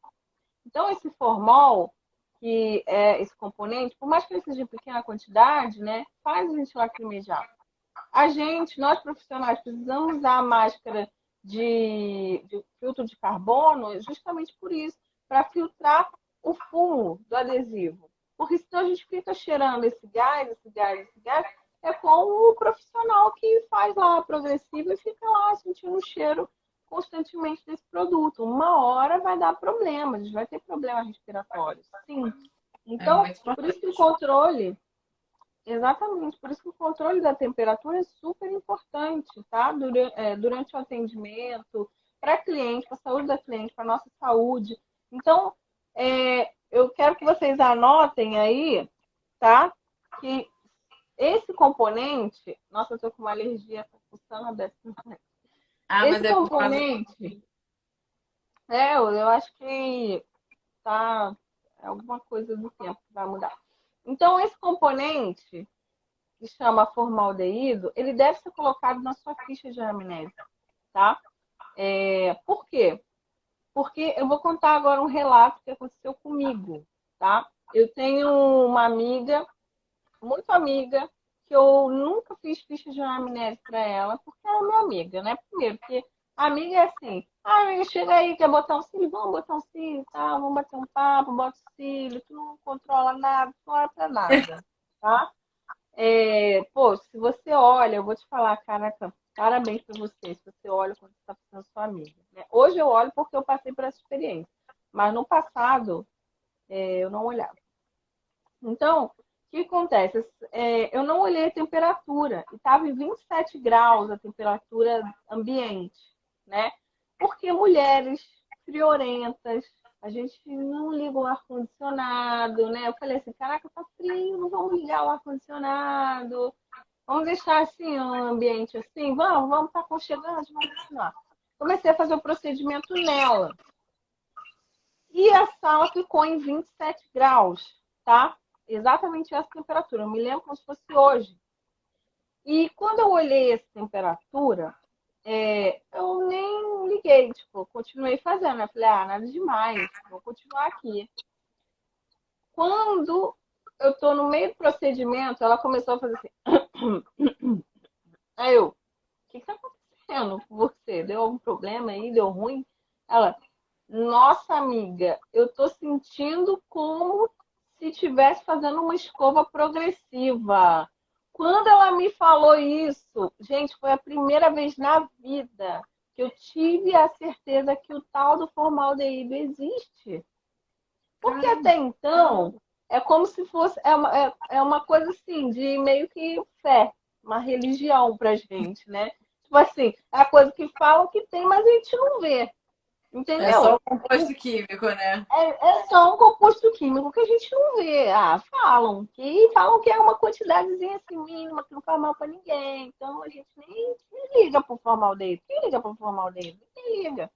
Então, esse formol, que é esse componente, por mais que ele seja em pequena quantidade, né, faz a gente lacrimejar. Nós profissionais, precisamos usar a máscara de filtro de carbono justamente por isso, para filtrar o fumo do adesivo. Porque senão a gente fica cheirando esse gás, é como o profissional que faz lá a progressiva e fica lá sentindo o cheiro constantemente desse produto. Uma hora vai dar problema, a gente vai ter problema respiratório. Sim. Então, por isso que o controle, exatamente, por isso que o controle da temperatura é super importante, tá? Durante o atendimento, para a cliente, para a saúde da cliente, para a nossa saúde. Então, eu quero que vocês anotem aí, tá? Que esse componente, nossa, eu tô com uma alergia, tá pulsando a dessa. Esse componente, eu acho que tá alguma coisa do tempo que vai mudar. Então, esse componente, que chama formaldeído, ele deve ser colocado na sua ficha de anamnese, tá? Por quê? Porque eu vou contar agora um relato que aconteceu comigo, tá? Eu tenho uma amiga, muito amiga, que eu nunca fiz ficha de anamnese para ela, porque ela é minha amiga, né? Primeiro, porque amiga é assim, amiga, chega aí, quer botar um cílio? Vamos botar um cílio, tá? Vamos bater um papo, bota o cílio, tu não controla nada, tu não olha pra nada, tá? Se você olha, eu vou te falar, caraca, parabéns pra você, se você olha quando você tá fazendo sua amiga. Né? Hoje eu olho porque eu passei por essa experiência, mas no passado eu não olhava. Então, o que acontece? Eu não olhei a temperatura, e estava em 27 graus a temperatura ambiente, né? Porque mulheres friorentas, a gente não liga o ar-condicionado, né? Eu falei assim, caraca, tá frio, não vamos ligar o ar-condicionado, vamos deixar assim o ambiente assim, vamos estar aconchegante, vamos continuar. Comecei a fazer o procedimento nela. E a sala ficou em 27 graus, tá? Exatamente essa temperatura. Eu me lembro como se fosse hoje. E quando eu olhei essa temperatura, eu nem liguei, tipo, continuei fazendo. Eu falei, nada demais, vou continuar aqui. Quando eu tô no meio do procedimento, ela começou a fazer assim. Aí eu, o que tá acontecendo com você? Deu algum problema aí? Deu ruim? Ela, nossa amiga, eu tô sentindo como se estivesse fazendo uma escova progressiva. Quando ela me falou isso, gente, foi a primeira vez na vida que eu tive a certeza que o tal do formaldeído existe. Porque até então, é como se fosse, uma coisa assim, de meio que fé, uma religião pra gente, né? Tipo assim, é a coisa que falam que tem, mas a gente não vê. É só Entendeu? o composto químico, né? É só um composto químico que a gente não vê. Ah, falam que é uma quantidadezinha assim mínima, que não faz mal para ninguém. Então a gente nem liga pro formaldeído. Quem liga pro formaldeído? Ninguém liga.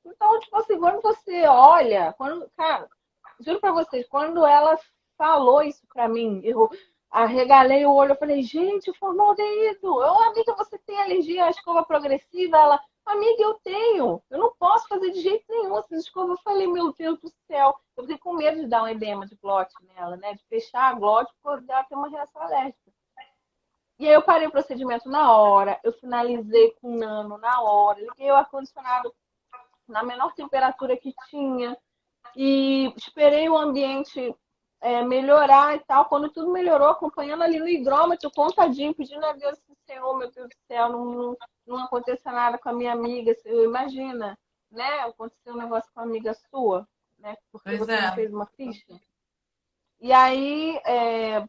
Então, tipo assim, quando você olha, cara, juro pra vocês, quando ela falou isso pra mim, eu arregalei o olho, eu falei, gente, formaldeído. Eu, amiga, você tem alergia à escova progressiva? Ela, amiga, eu tenho. Eu não posso fazer de jeito nenhum essa escova. Eu falei, meu Deus do céu. Eu fiquei com medo de dar um edema de glote nela, né? De fechar a glote, por ela ter uma reação alérgica. E aí eu parei o procedimento na hora, eu finalizei com nano na hora, liguei o ar-condicionado na menor temperatura que tinha e esperei o ambiente melhorar e tal. Quando tudo melhorou, acompanhando ali no higrômetro, contadinho, pedindo a Deus, Senhor, meu Deus do céu, não aconteça nada com a minha amiga. Imagina, né? Aconteceu um negócio com a amiga sua, né? Porque Pois você não é. fez uma ficha. E aí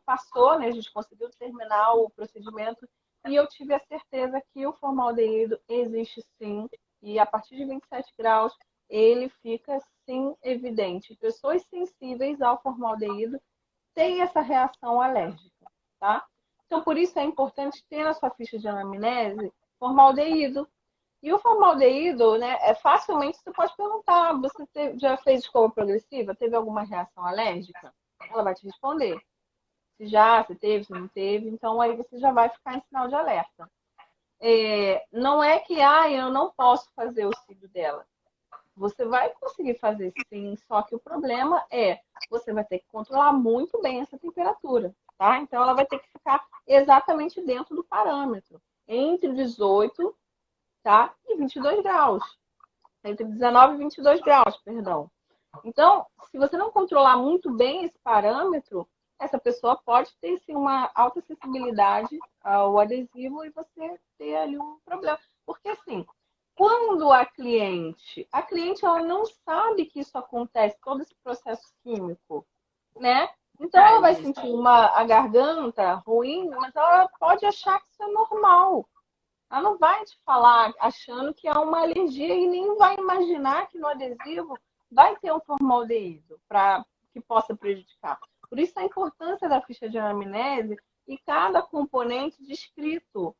passou, né? A gente conseguiu terminar o procedimento e eu tive a certeza que o formaldeído existe sim. E a partir de 27 graus, ele fica sim evidente. Pessoas sensíveis ao formaldeído têm essa reação alérgica, tá? Então, por isso é importante ter na sua ficha de anamnese formaldeído. E o formaldeído, né, facilmente você pode perguntar, você já fez escova progressiva? Teve alguma reação alérgica? Ela vai te responder. Se teve, se não teve. Então aí você já vai ficar em sinal de alerta. Não é que eu não posso fazer o cílio dela. Você vai conseguir fazer sim, só que o problema você vai ter que controlar muito bem essa temperatura, tá? Então ela vai ter que ficar exatamente dentro do parâmetro, entre 18, tá? E 22 graus. Entre 19 e 22 graus, perdão. Então, se você não controlar muito bem esse parâmetro, essa pessoa pode ter sim, uma alta sensibilidade ao adesivo e você ter ali um problema. Porque assim, quando a cliente ela não sabe que isso acontece, todo esse processo químico, né? Então ela vai Verdade. sentir a garganta ruim, mas ela pode achar que isso é normal. Ela não vai te falar achando que é uma alergia e nem vai imaginar que no adesivo vai ter um formaldeído para que possa prejudicar. Por isso a importância da ficha de anamnese e cada componente descrito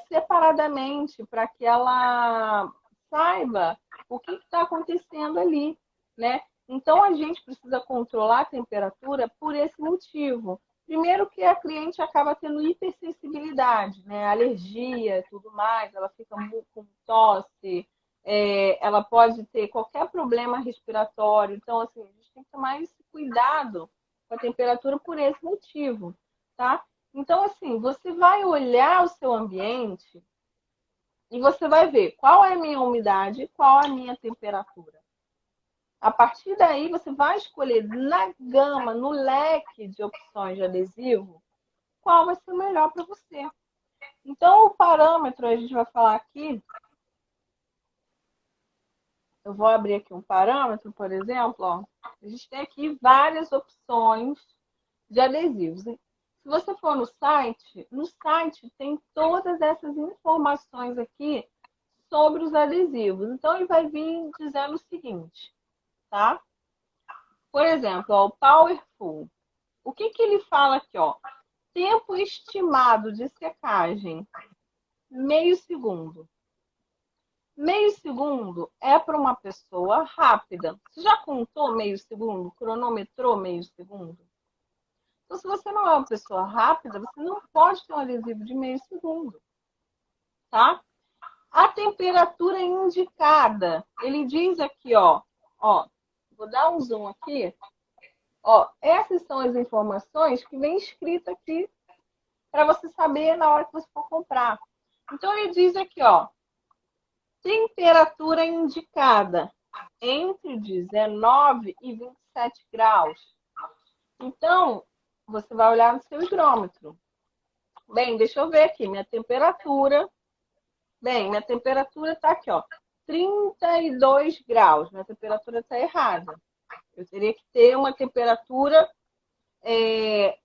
separadamente para que ela saiba o que está acontecendo ali, né? Então a gente precisa controlar a temperatura por esse motivo. Primeiro que a cliente acaba tendo hipersensibilidade, né? Alergia e tudo mais, ela fica com tosse, ela pode ter qualquer problema respiratório. Então, assim, a gente tem que tomar esse cuidado com a temperatura por esse motivo, tá? Então, assim, você vai olhar o seu ambiente e você vai ver qual é a minha umidade, qual é a minha temperatura. A partir daí, você vai escolher na gama, no leque de opções de adesivo, qual vai ser o melhor para você. Então, o parâmetro, a gente vai falar aqui, eu vou abrir aqui um parâmetro, por exemplo, ó. A gente tem aqui várias opções de adesivos. Se você for no site tem todas essas informações aqui sobre os adesivos. Então, ele vai vir dizendo o seguinte, tá? Por exemplo, ó, o Powerful. O que ele fala aqui, ó? Tempo estimado de secagem, meio segundo. Meio segundo é para uma pessoa rápida. Você já contou meio segundo? Cronometrou meio segundo? Então, se você não é uma pessoa rápida, você não pode ter um adesivo de meio segundo, tá? A temperatura indicada, ele diz aqui, ó, vou dar um zoom aqui, ó, essas são as informações que vem escrito aqui para você saber na hora que você for comprar. Então ele diz aqui, ó, temperatura indicada entre 19 e 27 graus. Então, você vai olhar no seu higrômetro. Bem, deixa eu ver aqui, minha temperatura. Bem, minha temperatura está aqui, ó, 32 graus. Minha temperatura está errada. Eu teria que ter uma temperatura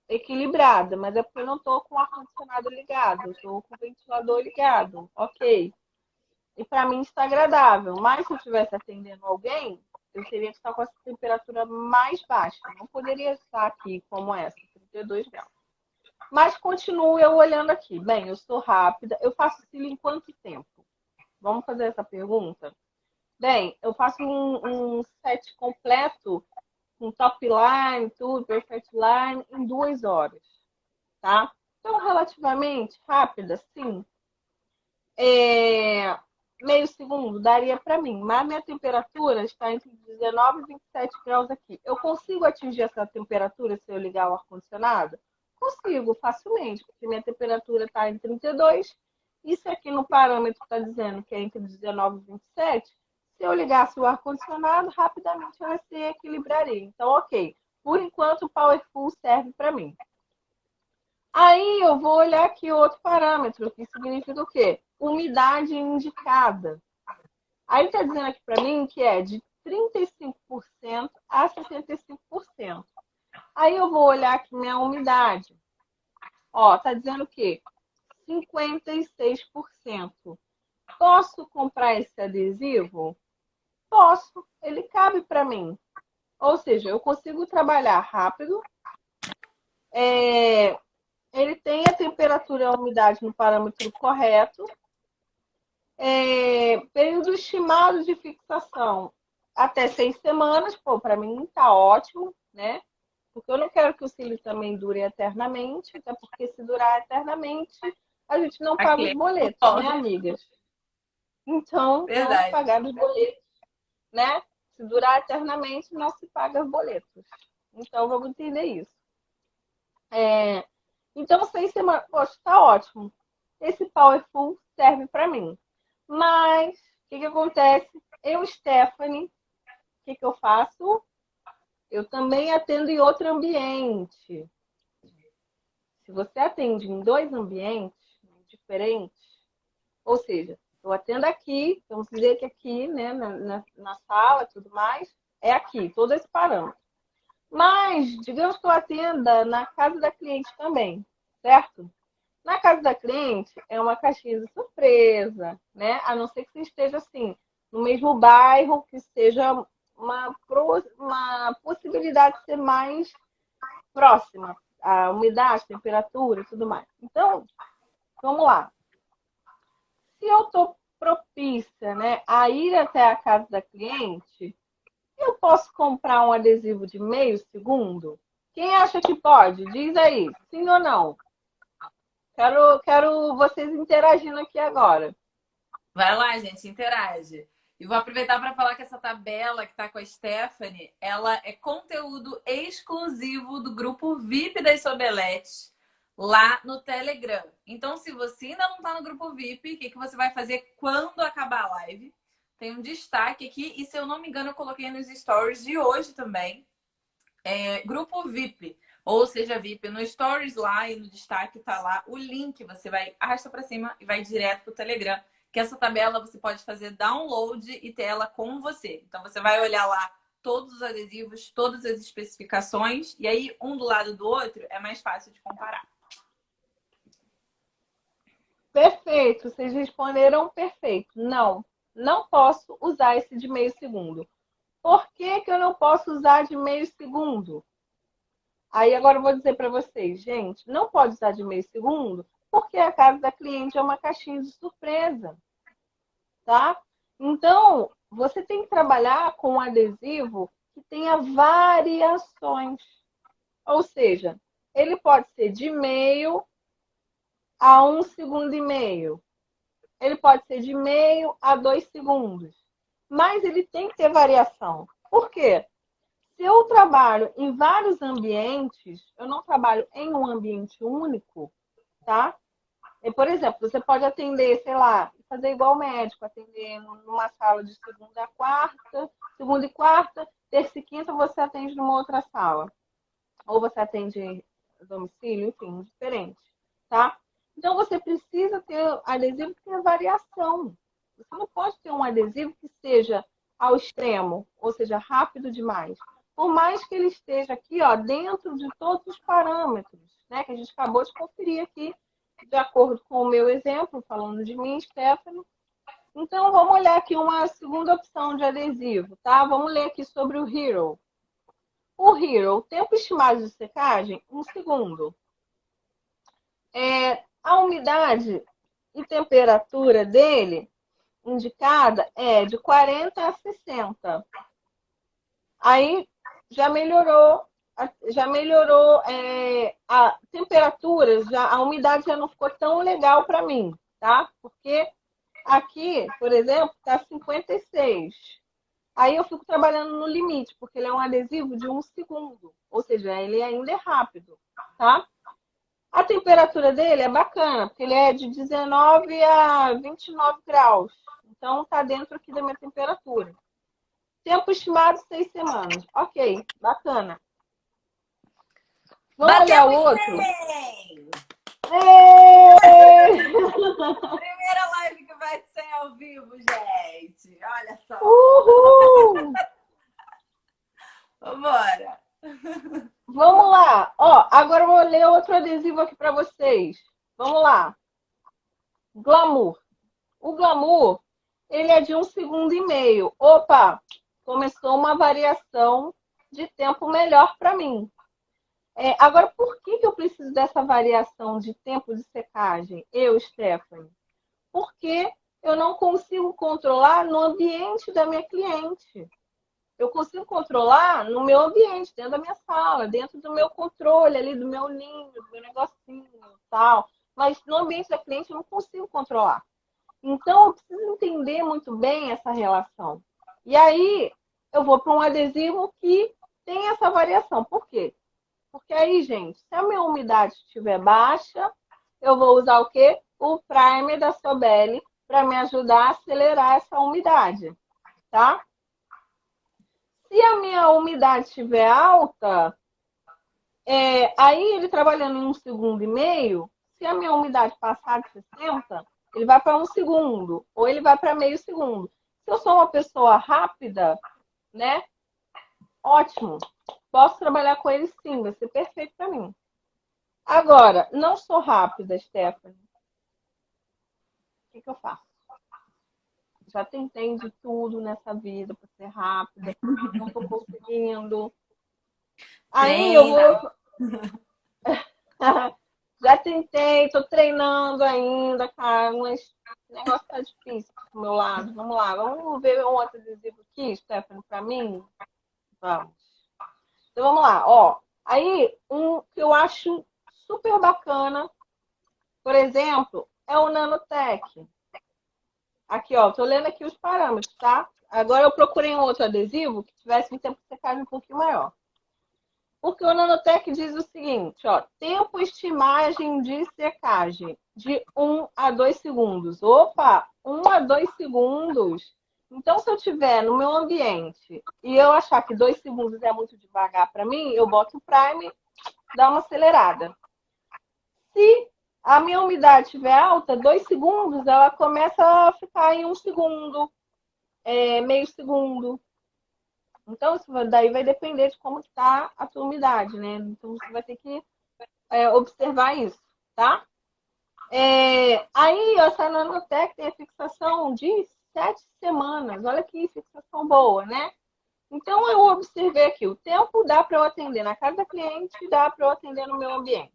equilibrada, mas é porque eu não estou com o ar-condicionado ligado, eu estou com o ventilador ligado. Ok. e para mim está agradável. Mas se eu estivesse atendendo alguém, eu teria que estar com essa temperatura mais baixa. Não poderia estar aqui como essa, 32 graus. Mas continuo eu olhando aqui. Bem, eu sou rápida. Eu faço cílio em quanto tempo? Vamos fazer essa pergunta? Bem, eu faço um set completo, com top line, tudo, perfect line, em 2 horas, tá? Então, relativamente rápida, sim. Meio segundo daria para mim, mas minha temperatura está entre 19 e 27 graus aqui. Eu consigo atingir essa temperatura se eu ligar o ar-condicionado? Consigo, facilmente, porque minha temperatura está em 32, e se aqui no parâmetro está dizendo que é entre 19 e 27, se eu ligasse o ar-condicionado, rapidamente ela se equilibraria. Então, ok. Por enquanto, o Powerful serve para mim. Aí eu vou olhar aqui outro parâmetro, que significa o quê? Umidade indicada. Aí está dizendo aqui para mim que é de 35% a 65%. Aí eu vou olhar aqui minha umidade. Ó, tá dizendo o quê? 56%. Posso comprar esse adesivo? Posso. Ele cabe para mim. Ou seja, eu consigo trabalhar rápido. Ele tem a temperatura e a umidade no parâmetro correto. Período estimado de fixação até 6 semanas. Pô, para mim tá ótimo, né? Porque eu não quero que o cílio também dure eternamente, até porque se durar eternamente, a gente não paga os boletos, né, amigas? Então, vamos Verdade. pagar os boletos, né? Se durar eternamente, não se paga os boletos. Então, vamos entender isso. Então, 6 semanas, poxa, tá ótimo. Esse Powerful serve para mim. Mas, o que acontece? Eu, Stephanie, o que eu faço? Eu também atendo em outro ambiente. Se você atende em 2 ambientes diferentes, ou seja, eu atendo aqui, vamos dizer que aqui, né, na sala e tudo mais, é aqui, todo esse parâmetro. Mas, digamos que eu atenda na casa da cliente também, certo? Na casa da cliente é uma caixinha de surpresa, né? A não ser que você esteja assim, no mesmo bairro, que seja uma possibilidade de ser mais próxima, a umidade, temperatura e tudo mais. Então, vamos lá. Se eu estou propícia, né, a ir até a casa da cliente, eu posso comprar um adesivo de meio segundo? Quem acha que pode? Diz aí, sim ou não? Quero vocês interagindo aqui agora. Vai lá, gente, interage. E vou aproveitar para falar que essa tabela que está com a Stephanie, ela é conteúdo exclusivo do grupo VIP das Sobeletes lá no Telegram. Então, se você ainda não está no grupo VIP, o que você vai fazer quando acabar a live? Tem um destaque aqui, e se eu não me engano, eu coloquei nos stories de hoje também. Grupo VIP, ou seja, VIP no stories lá e no destaque tá lá o link. Você vai arrasta para cima e vai direto pro Telegram. Que essa tabela você pode fazer download e ter ela com você. Então você vai olhar lá todos os adesivos, todas as especificações, e aí um do lado do outro é mais fácil de comparar. Perfeito, vocês responderam perfeito. Não, não posso usar esse de meio segundo. Por que eu não posso usar de meio segundo? Aí agora eu vou dizer para vocês, gente, não pode usar de meio segundo porque a casa da cliente é uma caixinha de surpresa, tá? Então, você tem que trabalhar com um adesivo que tenha variações. Ou seja, ele pode ser de meio a 1,5 segundo. Ele pode ser de meio a 2 segundos. Mas ele tem que ter variação. Por quê? Se eu trabalho em vários ambientes, eu não trabalho em um ambiente único, tá? Por exemplo, você pode atender, sei lá, fazer igual o médico, atender numa sala de segunda e quarta, terça e quinta você atende numa outra sala. Ou você atende a domicílio, enfim, diferente, tá? Então você precisa ter adesivo que tenha variação. Você não pode ter um adesivo que seja ao extremo, ou seja, rápido demais. Por mais que ele esteja aqui, ó, dentro de todos os parâmetros, né, que a gente acabou de conferir aqui, de acordo com o meu exemplo, falando de mim, Stephanie, Então, vamos olhar aqui uma segunda opção de adesivo, tá? Vamos ler aqui sobre o Hero. O Hero, tempo estimado de secagem, 1 segundo. A umidade e temperatura dele indicada é de 40 a 60. Aí já melhorou a temperatura, a umidade já não ficou tão legal para mim, tá? Porque aqui, por exemplo, está 56. Aí eu fico trabalhando no limite, porque ele é um adesivo de 1 segundo. Ou seja, ele ainda é rápido, tá? A temperatura dele é bacana, porque ele é de 19 a 29 graus. Então, tá dentro aqui da minha temperatura. Tempo estimado, 6 semanas. Ok, bacana. Vamos olhar o Batemos outro? 100! Êêêê! Primeira live que vai ser ao vivo, gente. Olha só. Uhul! Vambora. Vamos lá. Ó, agora eu vou ler outro adesivo aqui para vocês. Vamos lá. Glamour. O Glamour, ele é de 1 segundo e meio. Opa, começou uma variação de tempo melhor para mim. Agora, por que eu preciso dessa variação de tempo de secagem, Stephanie? Porque eu não consigo controlar no ambiente da minha cliente. Eu consigo controlar no meu ambiente, dentro da minha sala, dentro do meu controle ali, do meu ninho, do meu negocinho e tal. Mas no ambiente da cliente eu não consigo controlar. Então, eu preciso entender muito bem essa relação. E aí, eu vou para um adesivo que tem essa variação. Por quê? Porque aí, gente, se a minha umidade estiver baixa, eu vou usar o quê? O primer da Sobelli para me ajudar a acelerar essa umidade, tá? Se a minha umidade estiver alta, aí ele trabalhando em 1 segundo e meio, se a minha umidade passar de 60, ele vai para 1 segundo, ou ele vai para meio segundo. Se eu sou uma pessoa rápida, né? Ótimo. Posso trabalhar com ele sim, vai ser perfeito para mim. Agora, não sou rápida, Stephanie. O que eu faço? Já tentei de tudo nessa vida para ser rápida, não estou conseguindo. Aí eu Treina. vou. Já tentei, tô treinando ainda, cara, mas o negócio tá difícil pro meu lado. Vamos lá, vamos ver um outro adesivo aqui, Stephanie, pra mim? Vamos. Então vamos lá, ó. Aí, um que eu acho super bacana, por exemplo, é o Nanotech. Aqui, ó, tô lendo aqui os parâmetros, tá? Agora eu procurei um outro adesivo que tivesse um tempo de secagem um pouquinho maior. Porque o Nanotech diz o seguinte, ó, tempo estimagem de secagem de 1 a 2 segundos. Opa, 1 a 2 segundos. Então, se eu tiver no meu ambiente e eu achar que 2 segundos é muito devagar para mim, eu boto o Prime, dá uma acelerada. Se a minha umidade estiver alta, 2 segundos, ela começa a ficar em 1 segundo, meio segundo. Então, isso daí vai depender de como está a tua umidade, né? Então, você vai ter que observar isso, tá? Aí, essa Nanotech tem a fixação de 7 semanas. Olha que fixação boa, né? Então, eu observei aqui. O tempo dá para eu atender na casa da cliente, dá para eu atender no meu ambiente.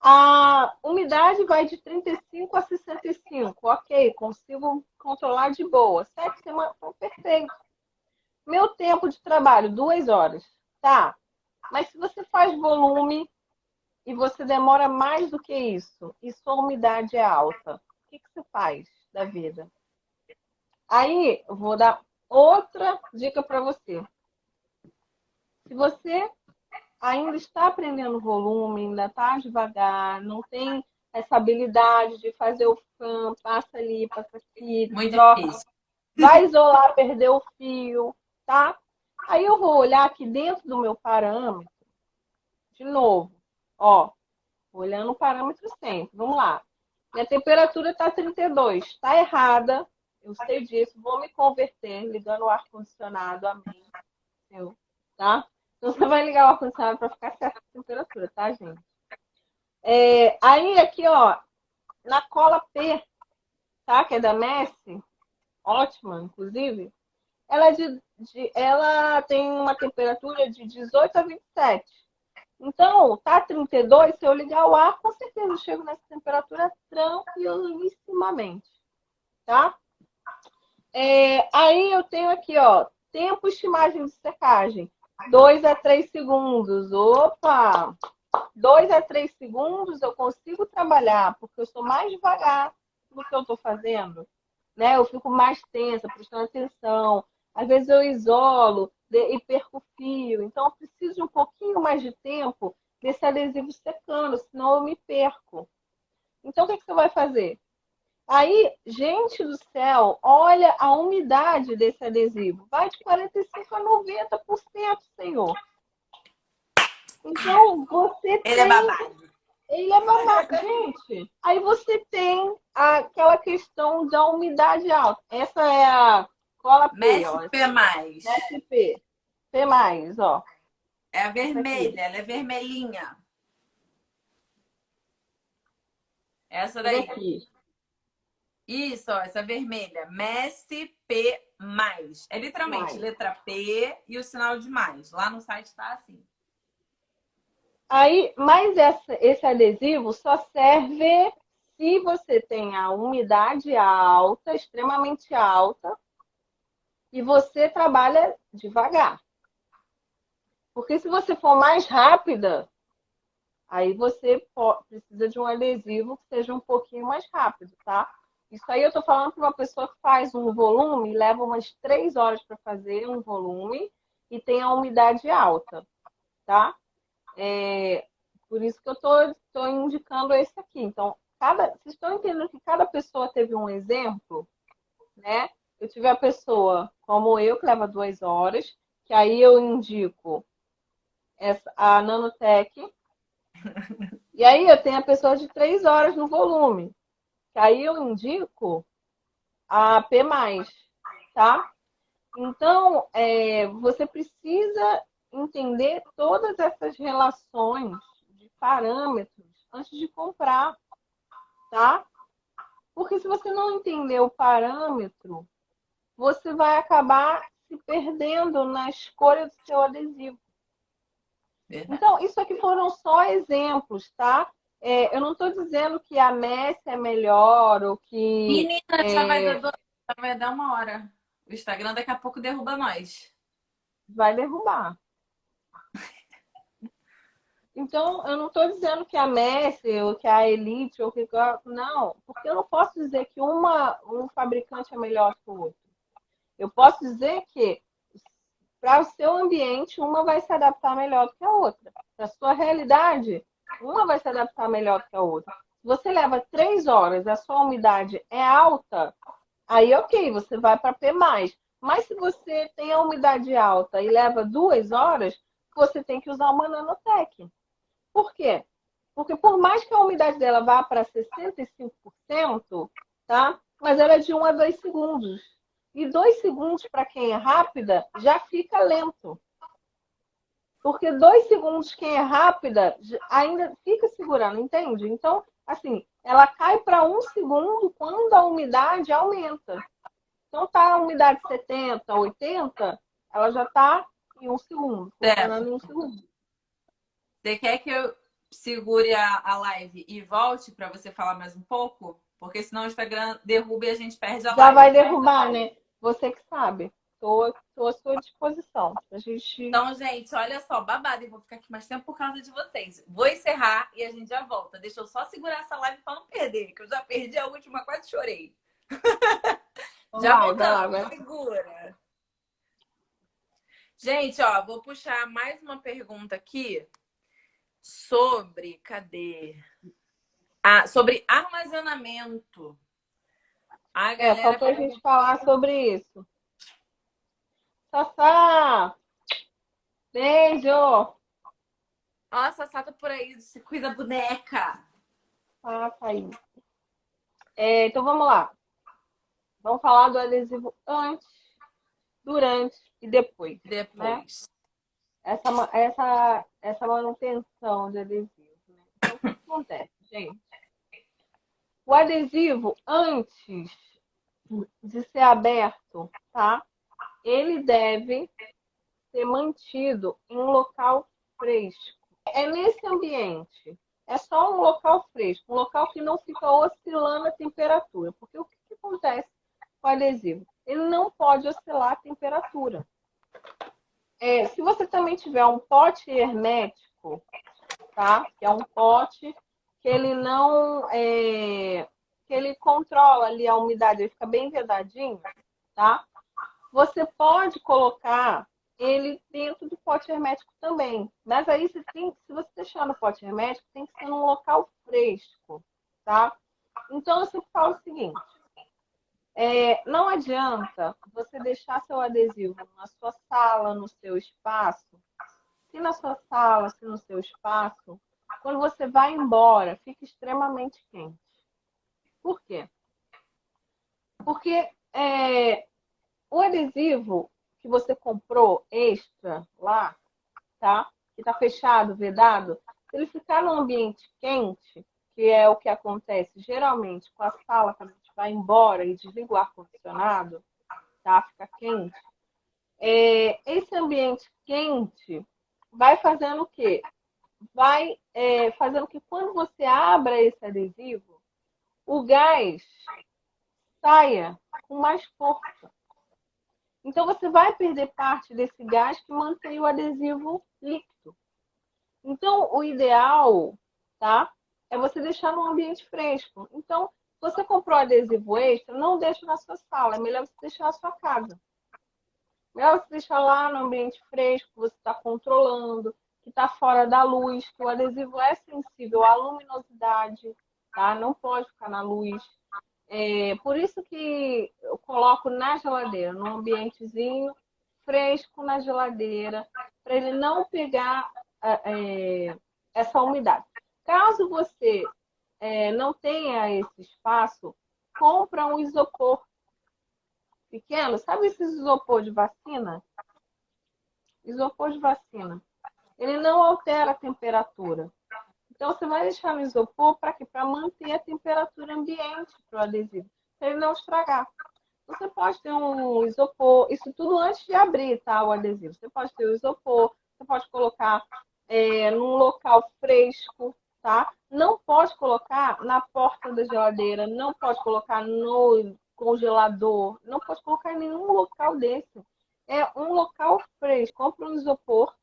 A umidade vai de 35 a 65. Ok, consigo controlar de boa. 7 semanas, perfeito. Meu tempo de trabalho, 2 horas. Tá. Mas se você faz volume e você demora mais do que isso, e sua umidade é alta, o que você faz da vida? Aí, eu vou dar outra dica para você. Se você ainda está aprendendo volume, ainda está devagar, não tem essa habilidade de fazer o fã, passa ali, passa aqui, Muito troca, difícil. vai isolar, perder o fio, tá? Aí eu vou olhar aqui dentro do meu parâmetro, de novo, ó, olhando o parâmetro sempre, vamos lá. Minha temperatura está 32, está errada, eu sei disso, vou me converter ligando o ar-condicionado, amém, tá? Então você vai ligar o ar-condicionado para ficar certa a temperatura, tá, gente? Aí aqui, ó, na cola P, tá? Que é da Messi, ótima, inclusive. Ela, ela tem uma temperatura de 18 a 27. Então, tá 32, se eu ligar o ar, com certeza eu chego nessa temperatura tranquilissimamente, tá? Aí eu tenho aqui, ó, tempo estimado de secagem, 2 a 3 segundos. Opa! 2 a 3 segundos eu consigo trabalhar, porque eu sou mais devagar no que eu estou fazendo, né? Eu fico mais tensa, prestando atenção. Às vezes eu isolo e perco o fio. Então eu preciso de um pouquinho mais de tempo desse adesivo secando, senão eu me perco. Então o que, que você vai fazer? Aí, gente do céu, olha a umidade desse adesivo. Vai de 45 a 90%, senhor. Então, você Ele é tem. babado. Ele é babado. Gente, aí você tem aquela questão da umidade alta. Essa é a cola P, ó. MSP+. SP. P mais, ó. É a Essa aqui. vermelha, ela é vermelhinha. Essa Por daí. aqui. Isso, ó, essa vermelha. MSP+. É literalmente Mais. letra P e o sinal de mais. Lá no site tá assim. Aí, mas esse adesivo só serve se você tem a umidade alta, extremamente alta, e você trabalha devagar. Porque se você for mais rápida, aí você precisa de um adesivo que seja um pouquinho mais rápido, tá? Isso aí eu tô falando para uma pessoa que faz um volume, leva umas 3 horas para fazer um volume e tem a umidade alta, tá? Por isso que eu tô indicando esse aqui. Então, vocês estão entendendo que cada pessoa teve um exemplo, né? Eu tive a pessoa como eu, que leva 2 horas, que aí eu indico a Nanotech. E aí eu tenho a pessoa de 3 horas no volume, que aí eu indico a P+, tá? Então, você precisa entender todas essas relações de parâmetros antes de comprar, tá? Porque se você não entender o parâmetro, você vai acabar se perdendo na escolha do seu adesivo. Verdade. Então, isso aqui foram só exemplos, tá? Eu não estou dizendo que a Messi é melhor ou que Menina, já vai dar 1 hora. O Instagram daqui a pouco derruba nós. vai derrubar. Então, eu não estou dizendo que a Messi ou que a Elite ou que não, porque eu não posso dizer que um fabricante é melhor que o outro. Eu posso dizer que para o seu ambiente, uma vai se adaptar melhor do que a outra. Para a sua realidade, uma vai se adaptar melhor do que a outra. Se você leva 3 horas, a sua umidade é alta, aí ok, você vai para P+. Mas se você tem a umidade alta e leva 2 horas, você tem que usar uma Nanotech. Por quê? Porque por mais que a umidade dela vá para 65%, tá? Mas ela é de 1 a 2 segundos. E 2 segundos, para quem é rápida, já fica lento. Porque 2 segundos, quem é rápida, ainda fica segurando, entende? Então, assim, ela cai para 1 segundo quando a umidade aumenta. Então, tá a umidade 70, 80, ela já está em 1 segundo, funcionando Steph, em 1 segundo. você quer que eu segure a live e volte para você falar mais um pouco? Porque senão o Instagram derruba e a gente perde a Já vai live. derrubar, né? Você que sabe. Tô à sua disposição. A gente Então, gente, olha só, babado. Eu vou ficar aqui mais tempo por causa de vocês. Vou encerrar e a gente já volta. Deixa eu só segurar essa live para não perder, que eu já perdi a última, quase chorei. Já vai lá, voltamos, vai. segura. Gente, ó, vou puxar mais uma pergunta aqui sobre, cadê? Sobre armazenamento. A galera Faltou a gente pergunta. falar sobre isso. Sassá, beijo. Nossa, Sata por aí, se cuida boneca. Tá aí. Então vamos lá. Vamos falar do adesivo antes, durante e depois, né? Depois. Essa manutenção de adesivo, né? Então, o que acontece, gente? O adesivo, antes de ser aberto, tá? Ele deve ser mantido em um local fresco. É nesse ambiente. É só um local fresco, um local que não fica oscilando a temperatura. Porque o que acontece com o adesivo? Ele não pode oscilar a temperatura. Se você também tiver um pote hermético, tá? Que é um pote que ele não que ele controla ali a umidade, ele fica bem vedadinho, tá? Você pode colocar ele dentro do pote hermético também. Mas aí se você deixar no pote hermético, tem que ser num local fresco, tá? Então eu sempre falo o seguinte: não adianta você deixar seu adesivo na sua sala, no seu espaço. Se na sua sala, se no seu espaço, quando você vai embora, fica extremamente quente. Por quê? Porque o adesivo que você comprou extra lá, tá? Que está fechado, vedado, se ele ficar num ambiente quente, que é o que acontece geralmente com a sala quando a gente vai embora e desliga o ar-condicionado, tá? Fica quente. Esse ambiente quente vai fazendo o quê? Vai fazendo que quando você abra esse adesivo, o gás saia com mais força. Então, você vai perder parte desse gás que mantém o adesivo líquido. Então, o ideal, tá? É você deixar num ambiente fresco. Então, se você comprou adesivo extra, não deixe na sua sala. É melhor você deixar na sua casa. É melhor você deixar lá no ambiente fresco, que você está controlando, que está fora da luz, que o adesivo é sensível à luminosidade, tá? Não pode ficar na luz. Por isso que eu coloco na geladeira, num ambientezinho fresco na geladeira, para ele não pegar essa umidade. Caso você não tenha esse espaço, compra um isopor pequeno. Sabe esse isopor de vacina? Isopor de vacina. Ele não altera a temperatura. Então, você vai deixar no isopor para quê? Para manter a temperatura ambiente para o adesivo, para ele não estragar. Você pode ter um isopor, isso tudo antes de abrir, tá, o adesivo. Você pode ter o isopor, você pode colocar num local fresco, tá? Não pode colocar na porta da geladeira, não pode colocar no congelador, não pode colocar em nenhum local desse. É um local fresco. Compra um isopor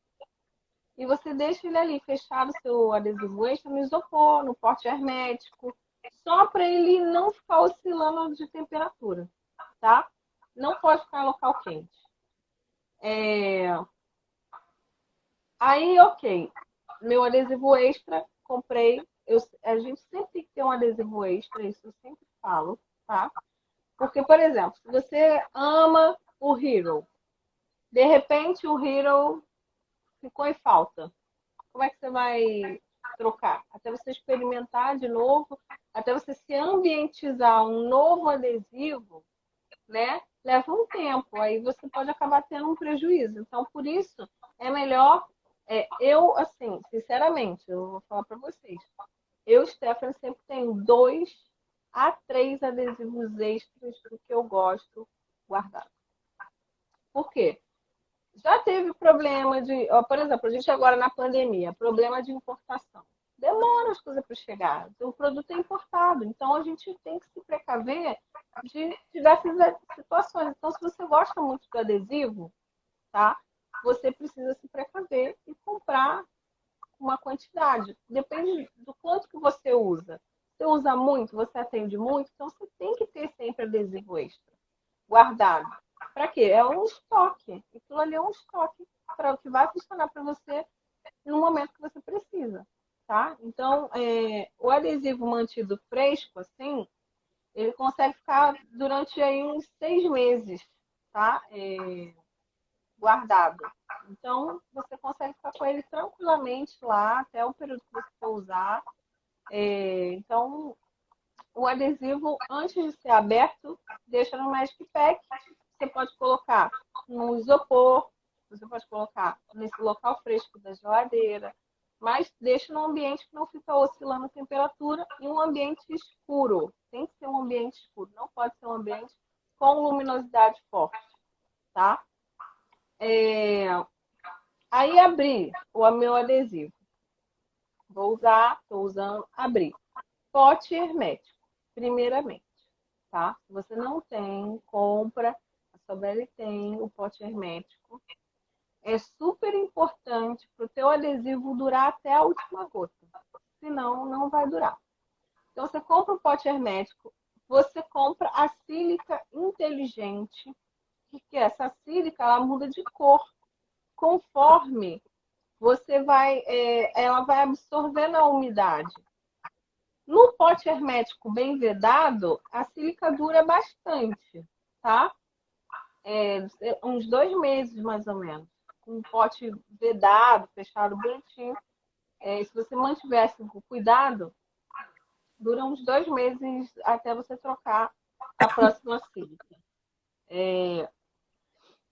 e você deixa ele ali fechado, seu adesivo extra, no isopor, no pote hermético, só para ele não ficar oscilando de temperatura, tá? Não pode ficar em local quente. Aí, ok. Meu adesivo extra, comprei. A gente sempre tem que ter um adesivo extra, isso eu sempre falo, tá? Porque, por exemplo, se você ama o Hero, de repente o Hero ficou em falta. Como é que você vai trocar? Até você experimentar de novo, até você se ambientizar um novo adesivo, né? Leva um tempo, aí você pode acabar tendo um prejuízo. Então, por isso, é melhor. Eu, assim, sinceramente, eu vou falar para vocês. Eu, Stephanie, sempre tenho 2 a 3 adesivos extras do que eu gosto guardado. Por quê? Já teve problema de, por exemplo, a gente agora na pandemia, problema de importação. Demora as coisas para chegar. O produto é importado. Então a gente tem que se precaver de diversas situações. Então, se você gosta muito do adesivo, tá? Você precisa se precaver e comprar uma quantidade. Depende do quanto que você usa. Você usa muito, você atende muito, então você tem que ter sempre adesivo extra guardado. Para quê? É um estoque. Aquilo ali é um estoque para o que vai funcionar para você no momento que você precisa, tá? Então, o adesivo mantido fresco, assim, ele consegue ficar durante aí uns 6 meses, tá? Guardado. Então, você consegue ficar com ele tranquilamente lá até o período que você for usar. Então, o adesivo, antes de ser aberto, deixa no Magic Pack. Você pode colocar no isopor, você pode colocar nesse local fresco da geladeira, mas deixa num ambiente que não fica oscilando a temperatura e um ambiente escuro. Tem que ser um ambiente escuro, não pode ser um ambiente com luminosidade forte, tá? Aí abri o meu adesivo. Estou usando, abrir. Pote hermético, primeiramente, tá? Se você não tem, compra. A Sobelli tem o pote hermético. É super importante para o teu adesivo durar até a última gota. Senão, não vai durar. Então, você compra o pote hermético, você compra a sílica inteligente, que essa sílica ela muda de cor conforme ela vai absorvendo a umidade. No pote hermético bem vedado, a sílica dura bastante, tá? Uns 2 meses, mais ou menos. Um pote vedado, fechado bonitinho. Se você mantivesse com cuidado, dura uns 2 meses até você trocar a próxima sílica.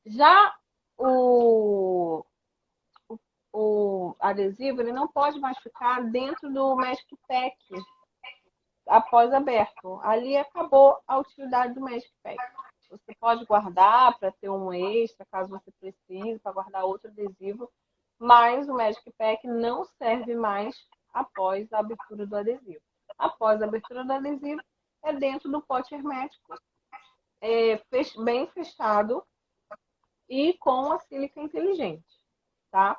Já o adesivo, ele não pode mais ficar dentro do Magic Pack após aberto. Ali acabou a utilidade do Magic Pack. Você pode guardar para ter um extra, caso você precise, para guardar outro adesivo, mas o Magic Pack não serve mais após a abertura do adesivo. Após a abertura do adesivo, é dentro do pote hermético, bem fechado e com a sílica inteligente, tá?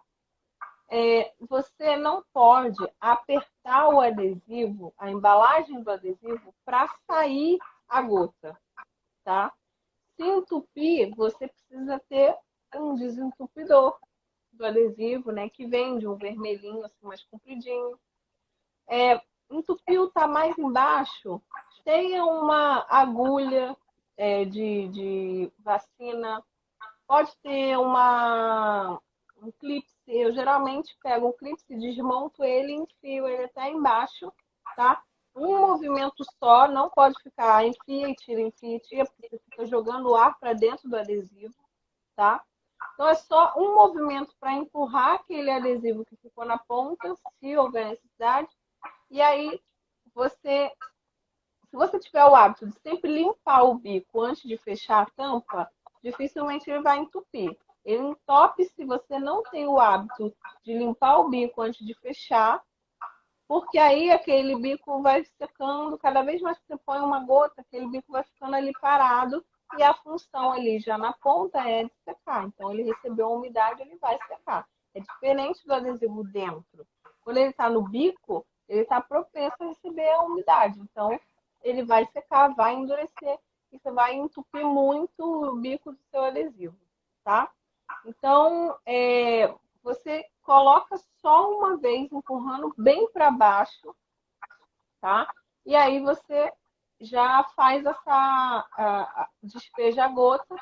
Você não pode apertar o adesivo, a embalagem do adesivo, para sair a gota, tá? Se entupir, você precisa ter um desentupidor do adesivo, né? Que vende um vermelhinho assim mais compridinho. Entupiu, tá mais embaixo, tenha uma agulha de vacina, pode ter um clipe. Eu geralmente pego um clipe, desmonto ele e enfio ele até embaixo, tá? Um movimento só, não pode ficar enfia e tira, porque você fica jogando o ar para dentro do adesivo, tá? Então é só um movimento para empurrar aquele adesivo que ficou na ponta, se houver necessidade. E aí, se você tiver o hábito de sempre limpar o bico antes de fechar a tampa, dificilmente ele vai entupir. Ele entope se você não tem o hábito de limpar o bico antes de fechar, porque aí aquele bico vai secando, cada vez mais que você põe uma gota, aquele bico vai ficando ali parado e a função ali já na ponta é de secar. Então ele recebeu a umidade, ele vai secar. É diferente do adesivo dentro. Quando ele está no bico, ele está propenso a receber a umidade. Então ele vai secar, vai endurecer e você vai entupir muito o bico do seu adesivo, tá? Então, você coloca só uma vez, empurrando bem para baixo, tá? E aí você já faz despeja a gota,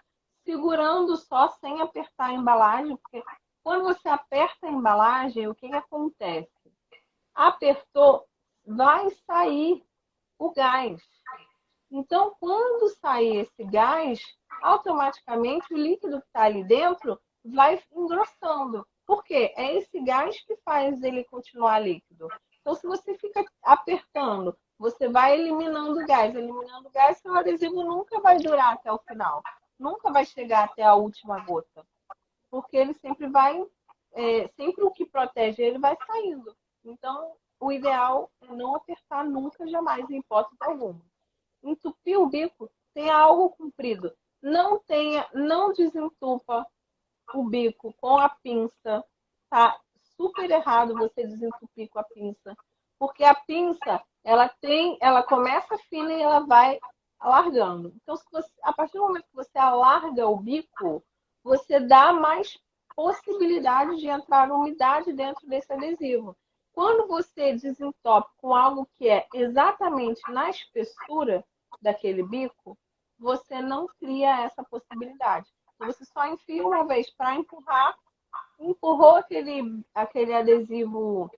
segurando só, sem apertar a embalagem, porque quando você aperta a embalagem, o que acontece? Apertou, vai sair o gás. Então, quando sair esse gás, automaticamente o líquido que está ali dentro vai engrossando. Por quê? É esse gás que faz ele continuar líquido. Então, se você fica apertando, você vai eliminando o gás, seu adesivo nunca vai durar até o final. Nunca vai chegar até a última gota. Porque ele sempre sempre o que protege ele vai saindo. Então, o ideal é não apertar nunca, jamais, em hipótese alguma. Entupir o bico, tem algo comprido. Não desentupa o bico com a pinça, tá? Super errado você desentupir com a pinça, porque a pinça, ela começa fina e ela vai alargando. Então, a partir do momento que você alarga o bico, você dá mais possibilidade de entrar umidade dentro desse adesivo. Quando você desentope com algo que é exatamente na espessura daquele bico, você não cria essa possibilidade. Então, você só enfia uma vez para empurrar, empurrou aquele adesivo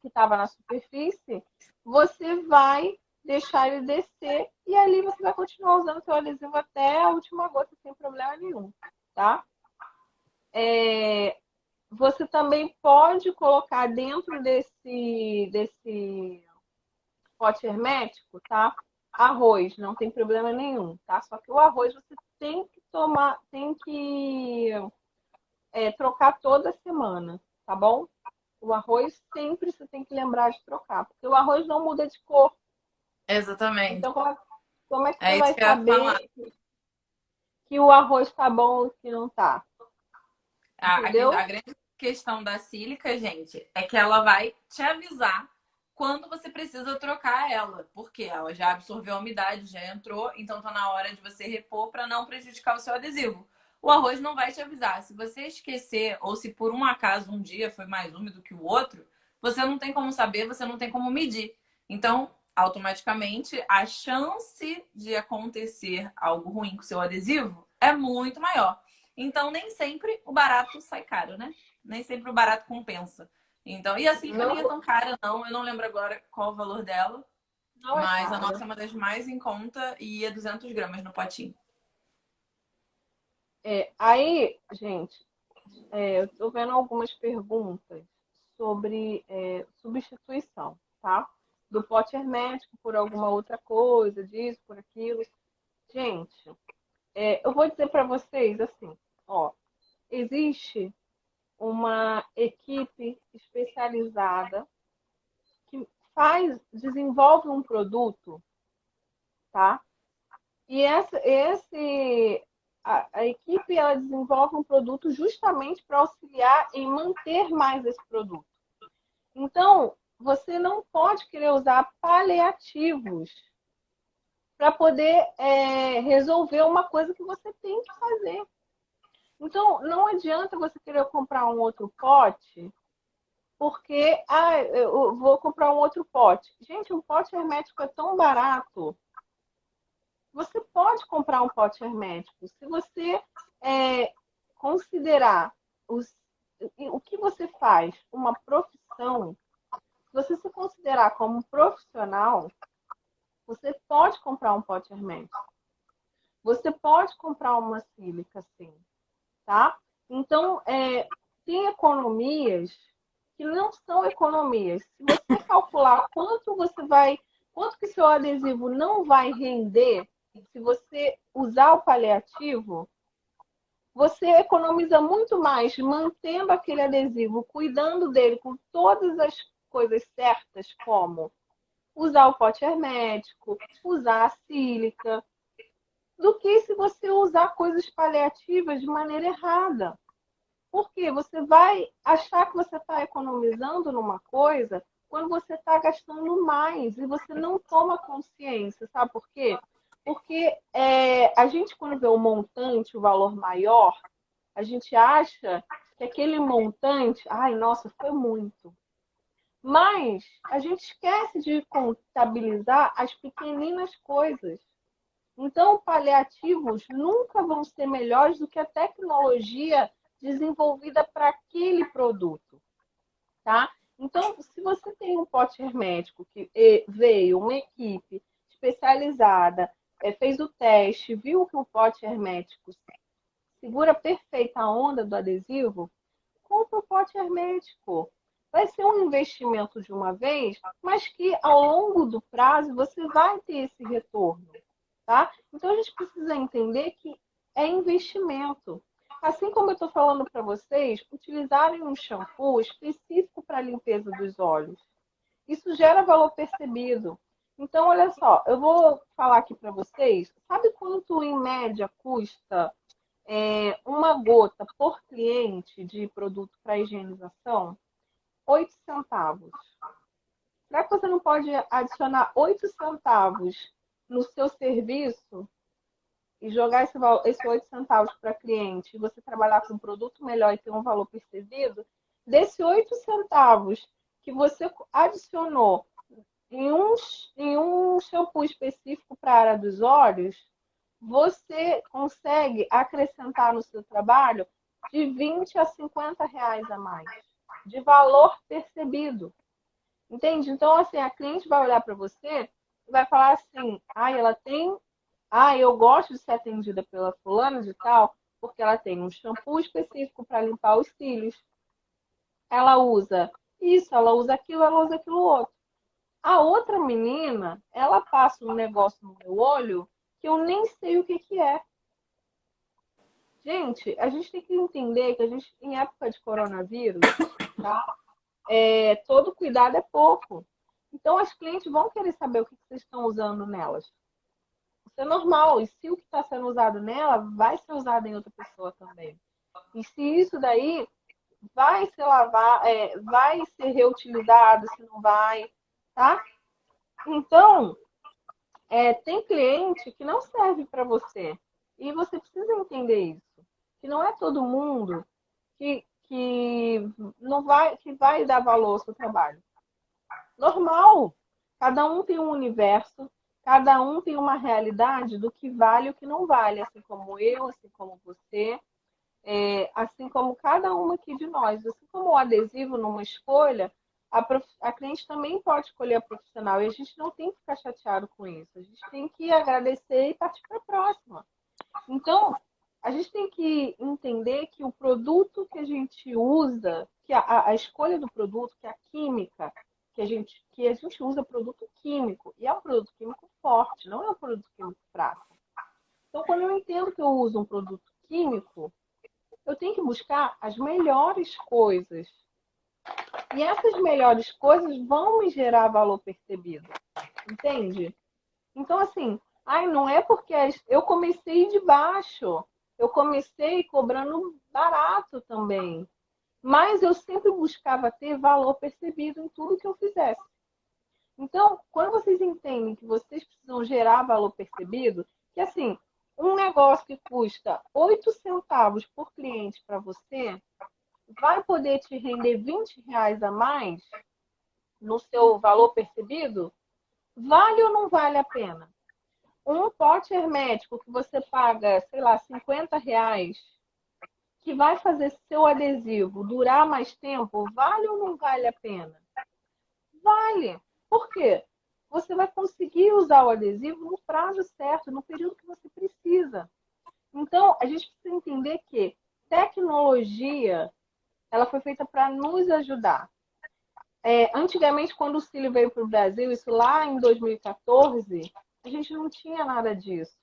que estava na superfície, você vai deixar ele descer e ali você vai continuar usando o seu adesivo até a última gota sem problema nenhum, tá? Você também pode colocar dentro desse pote hermético, tá? Arroz, não tem problema nenhum, tá? Só que o arroz você tem que tomar, tem que trocar toda semana, tá bom? O arroz sempre você tem que lembrar de trocar, porque o arroz não muda de cor. Exatamente. Então, como é que você É isso vai que eu ia falar. saber que o arroz tá bom ou que não tá? A Entendeu? grande questão da sílica, gente, é que ela vai te avisar quando você precisa trocar ela, porque ela já absorveu a umidade, já entrou, então tá na hora de você repor para não prejudicar o seu adesivo. O arroz não vai te avisar. Se você esquecer ou se por um acaso um dia foi mais úmido que o outro, você não tem como saber, você não tem como medir. Então, automaticamente, a chance de acontecer algo ruim com o seu adesivo é muito maior. Então, nem sempre o barato sai caro, né? Nem sempre o barato compensa. Então, e a sílica Não, nem é tão cara, não. Eu não lembro agora qual o valor dela, não é mas a caro. nossa é uma das mais em conta e é 200 gramas no potinho. Aí, gente, eu estou vendo algumas perguntas sobre substituição, tá? Do pote hermético por alguma outra coisa, disso, por aquilo. Gente, eu vou dizer para vocês assim, ó, existe uma equipe especializada que desenvolve um produto, tá? E a equipe ela desenvolve um produto justamente para auxiliar em manter mais esse produto. Então, você não pode querer usar paliativos para poder resolver uma coisa que você tem que fazer. Então, não adianta você querer comprar um outro pote, porque eu vou comprar um outro pote. Gente, um pote hermético é tão barato. Você pode comprar um pote hermético. Se você considerar os, o que você faz uma profissão, se você se considerar como um profissional, você pode comprar um pote hermético. Você pode comprar uma sílica, sim, tá? Então, tem economias que não são economias. Se você calcular quanto que seu adesivo não vai render, se você usar o paliativo, você economiza muito mais mantendo aquele adesivo, cuidando dele com todas as coisas certas, como usar o pote hermético, usar a sílica, do que se você usar coisas paliativas de maneira errada. Porque você vai achar que você está economizando numa coisa quando você está gastando mais e você não toma consciência. Sabe por quê? Porque a gente, quando vê o montante, o valor maior, a gente acha que aquele montante, ai, nossa, foi muito. Mas a gente esquece de contabilizar as pequeninas coisas. Então, paliativos nunca vão ser melhores do que a tecnologia desenvolvida para aquele produto, tá? Então, se você tem um pote hermético que veio uma equipe especializada, fez o teste, viu que o pote hermético segura perfeita a onda do adesivo, compra o pote hermético. Vai ser um investimento de uma vez, mas que ao longo do prazo você vai ter esse retorno, tá? Então a gente precisa entender que é investimento. Assim como eu estou falando para vocês, utilizarem um shampoo específico para a limpeza dos olhos. Isso gera valor percebido. Então, olha só, eu vou falar aqui para vocês. Sabe quanto em média custa uma gota por cliente de produto para higienização? 8 centavos. Será que você não pode adicionar 8 centavos no seu serviço e jogar esse 8 centavos para cliente e você trabalhar com um produto melhor e ter um valor percebido? Desse 8 centavos que você adicionou em um shampoo específico para a área dos olhos, você consegue acrescentar no seu trabalho de 20 a 50 reais a mais de valor percebido. Entende? Então, assim, a cliente vai olhar para você e vai falar assim: ela tem. Eu gosto de ser atendida pela fulana de tal, porque ela tem um shampoo específico para limpar os cílios. ela usa isso, ela usa aquilo outro. A outra menina, ela passa um negócio no meu olho que eu nem sei o que que é. Gente, a gente tem que entender que a gente, em época de coronavírus, tá? Todo cuidado é pouco. Então, as clientes vão querer saber o que vocês estão usando nelas. Isso é normal. E se o que está sendo usado nela vai ser usado em outra pessoa também. E se isso daí vai ser vai ser reutilizado, se não vai, tá? Então, tem cliente que não serve para você. E você precisa entender isso. Que não é todo mundo que não vai, que vai dar valor ao seu trabalho. Normal. Cada um tem um universo, cada um tem uma realidade do que vale e o que não vale, assim como eu, assim como você, assim como cada uma aqui de nós. Assim como o adesivo numa escolha, a cliente também pode escolher a profissional e a gente não tem que ficar chateado com isso. A gente tem que agradecer e partir para a próxima. Então, a gente tem que entender que o produto que a gente usa, que a escolha do produto, que a química, que a gente usa produto químico, e é um produto químico forte, não é um produto químico fraco. Então, quando eu entendo que eu uso um produto químico, eu tenho que buscar as melhores coisas. E essas melhores coisas vão me gerar valor percebido. Entende? Então, assim, não é porque eu comecei de baixo. Eu comecei cobrando barato também. Mas eu sempre buscava ter valor percebido em tudo que eu fizesse. Então, quando vocês entendem que vocês precisam gerar valor percebido, que assim, um negócio que custa 8 centavos por cliente para você, vai poder te render R$ 20 a mais no seu valor percebido? Vale ou não vale a pena? Um pote hermético que você paga, sei lá, R$ 50, que vai fazer seu adesivo durar mais tempo, vale ou não vale a pena? Vale. Por quê? Você vai conseguir usar o adesivo no prazo certo, no período que você precisa. Então, a gente precisa entender que tecnologia, ela foi feita para nos ajudar. Antigamente, quando o Cílio veio para o Brasil, isso lá em 2014, a gente não tinha nada disso.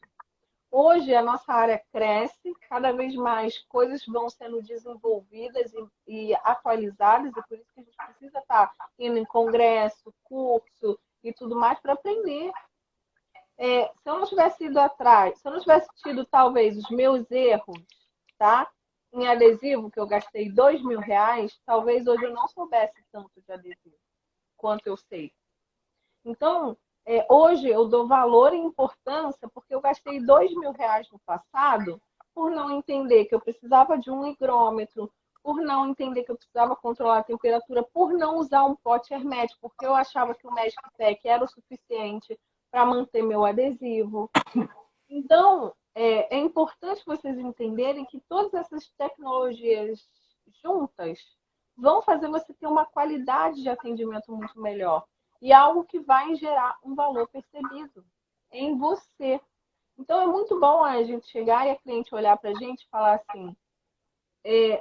Hoje, a nossa área cresce, cada vez mais coisas vão sendo desenvolvidas e atualizadas, e por isso que a gente precisa estar indo em congresso, curso e tudo mais para aprender. Se eu não tivesse ido atrás, se eu não tivesse tido talvez os meus erros, tá? Em adesivo, que eu gastei R$ 2.000, talvez hoje eu não soubesse tanto de adesivo quanto eu sei. Então, hoje eu dou valor e importância porque eu gastei R$ 2.000 no passado por não entender que eu precisava de um higrômetro, por não entender que eu precisava controlar a temperatura, por não usar um pote hermético, porque eu achava que o Magic Pack era o suficiente para manter meu adesivo. Então, é importante vocês entenderem que todas essas tecnologias juntas vão fazer você ter uma qualidade de atendimento muito melhor e algo que vai gerar um valor percebido em você. Então, é muito bom a gente chegar e a cliente olhar para a gente e falar assim: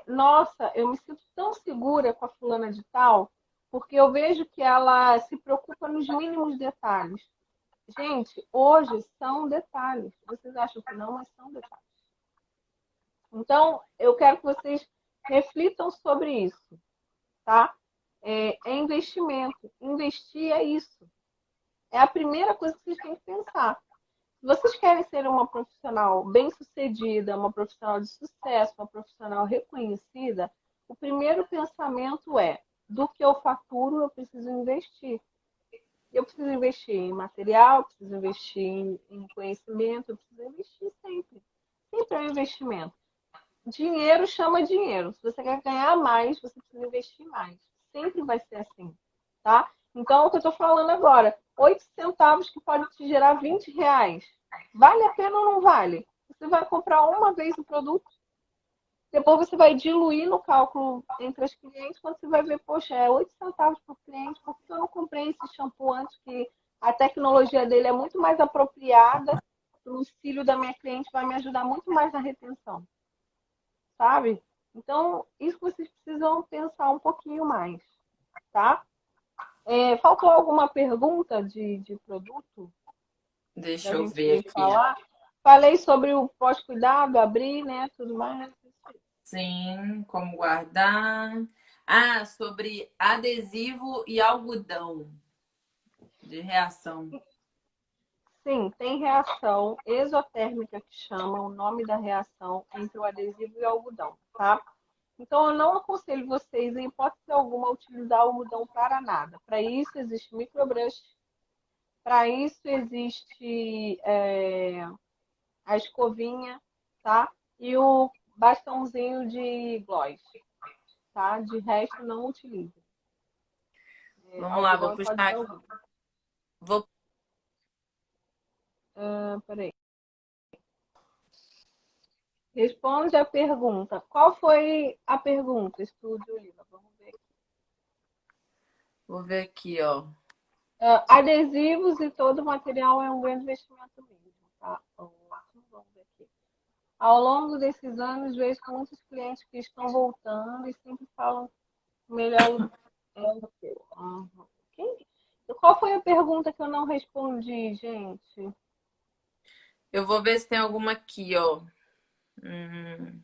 nossa, eu me sinto tão segura com a fulana de tal, porque eu vejo que ela se preocupa nos mínimos detalhes. Gente, hoje são detalhes. Vocês acham que não, mas são detalhes. Então, eu quero que vocês reflitam sobre isso, tá? Investimento. Investir é isso. É a primeira coisa que vocês têm que pensar. Se vocês querem ser uma profissional bem-sucedida, uma profissional de sucesso, uma profissional reconhecida, o primeiro pensamento é: do que eu faturo, eu preciso investir. Eu preciso investir em material, preciso investir em conhecimento, eu preciso investir sempre. Sempre é um investimento. Dinheiro chama dinheiro. Se você quer ganhar mais, você precisa investir mais. Sempre vai ser assim, tá? Então, é o que eu estou falando agora. 8 centavos que pode te gerar R$ 20. Vale a pena ou não vale? Você vai comprar uma vez o produto, depois você vai diluir no cálculo entre as clientes, quando você vai ver, poxa, 8 centavos por cliente, por que eu não comprei esse shampoo antes, que a tecnologia dele é muito mais apropriada para o cílio da minha cliente, vai me ajudar muito mais na retenção, sabe? Então, isso vocês precisam pensar um pouquinho mais, tá? Faltou alguma pergunta de produto Deixa da eu ver gente aqui. falar? Falei sobre o pós-cuidado, abrir, né? Tudo mais. Sim, como guardar. Ah, sobre adesivo e algodão de reação. Sim, tem reação exotérmica que chama, o nome da reação entre o adesivo e o algodão, tá? Então, eu não aconselho vocês, em hipótese alguma, a utilizar o algodão para nada. Para isso, existe microbrush, para isso existe a escovinha, tá? E o bastãozinho de gloss, tá? De resto, não utilize. Vamos lá, vou Algodão pode ser puxar. algum. Vou, Peraí. Responde a pergunta. Qual foi a pergunta, Estúdio Lila? Vamos ver aqui. vou ver aqui, ó. Adesivos e todo o material é um grande investimento mesmo, tá? Ótimo, vamos ver aqui. Ao longo desses anos, vejo muitos clientes que estão voltando e sempre falam melhor do que eu. Qual foi a pergunta que eu não respondi, gente? Eu vou ver se tem alguma aqui, ó. Hum.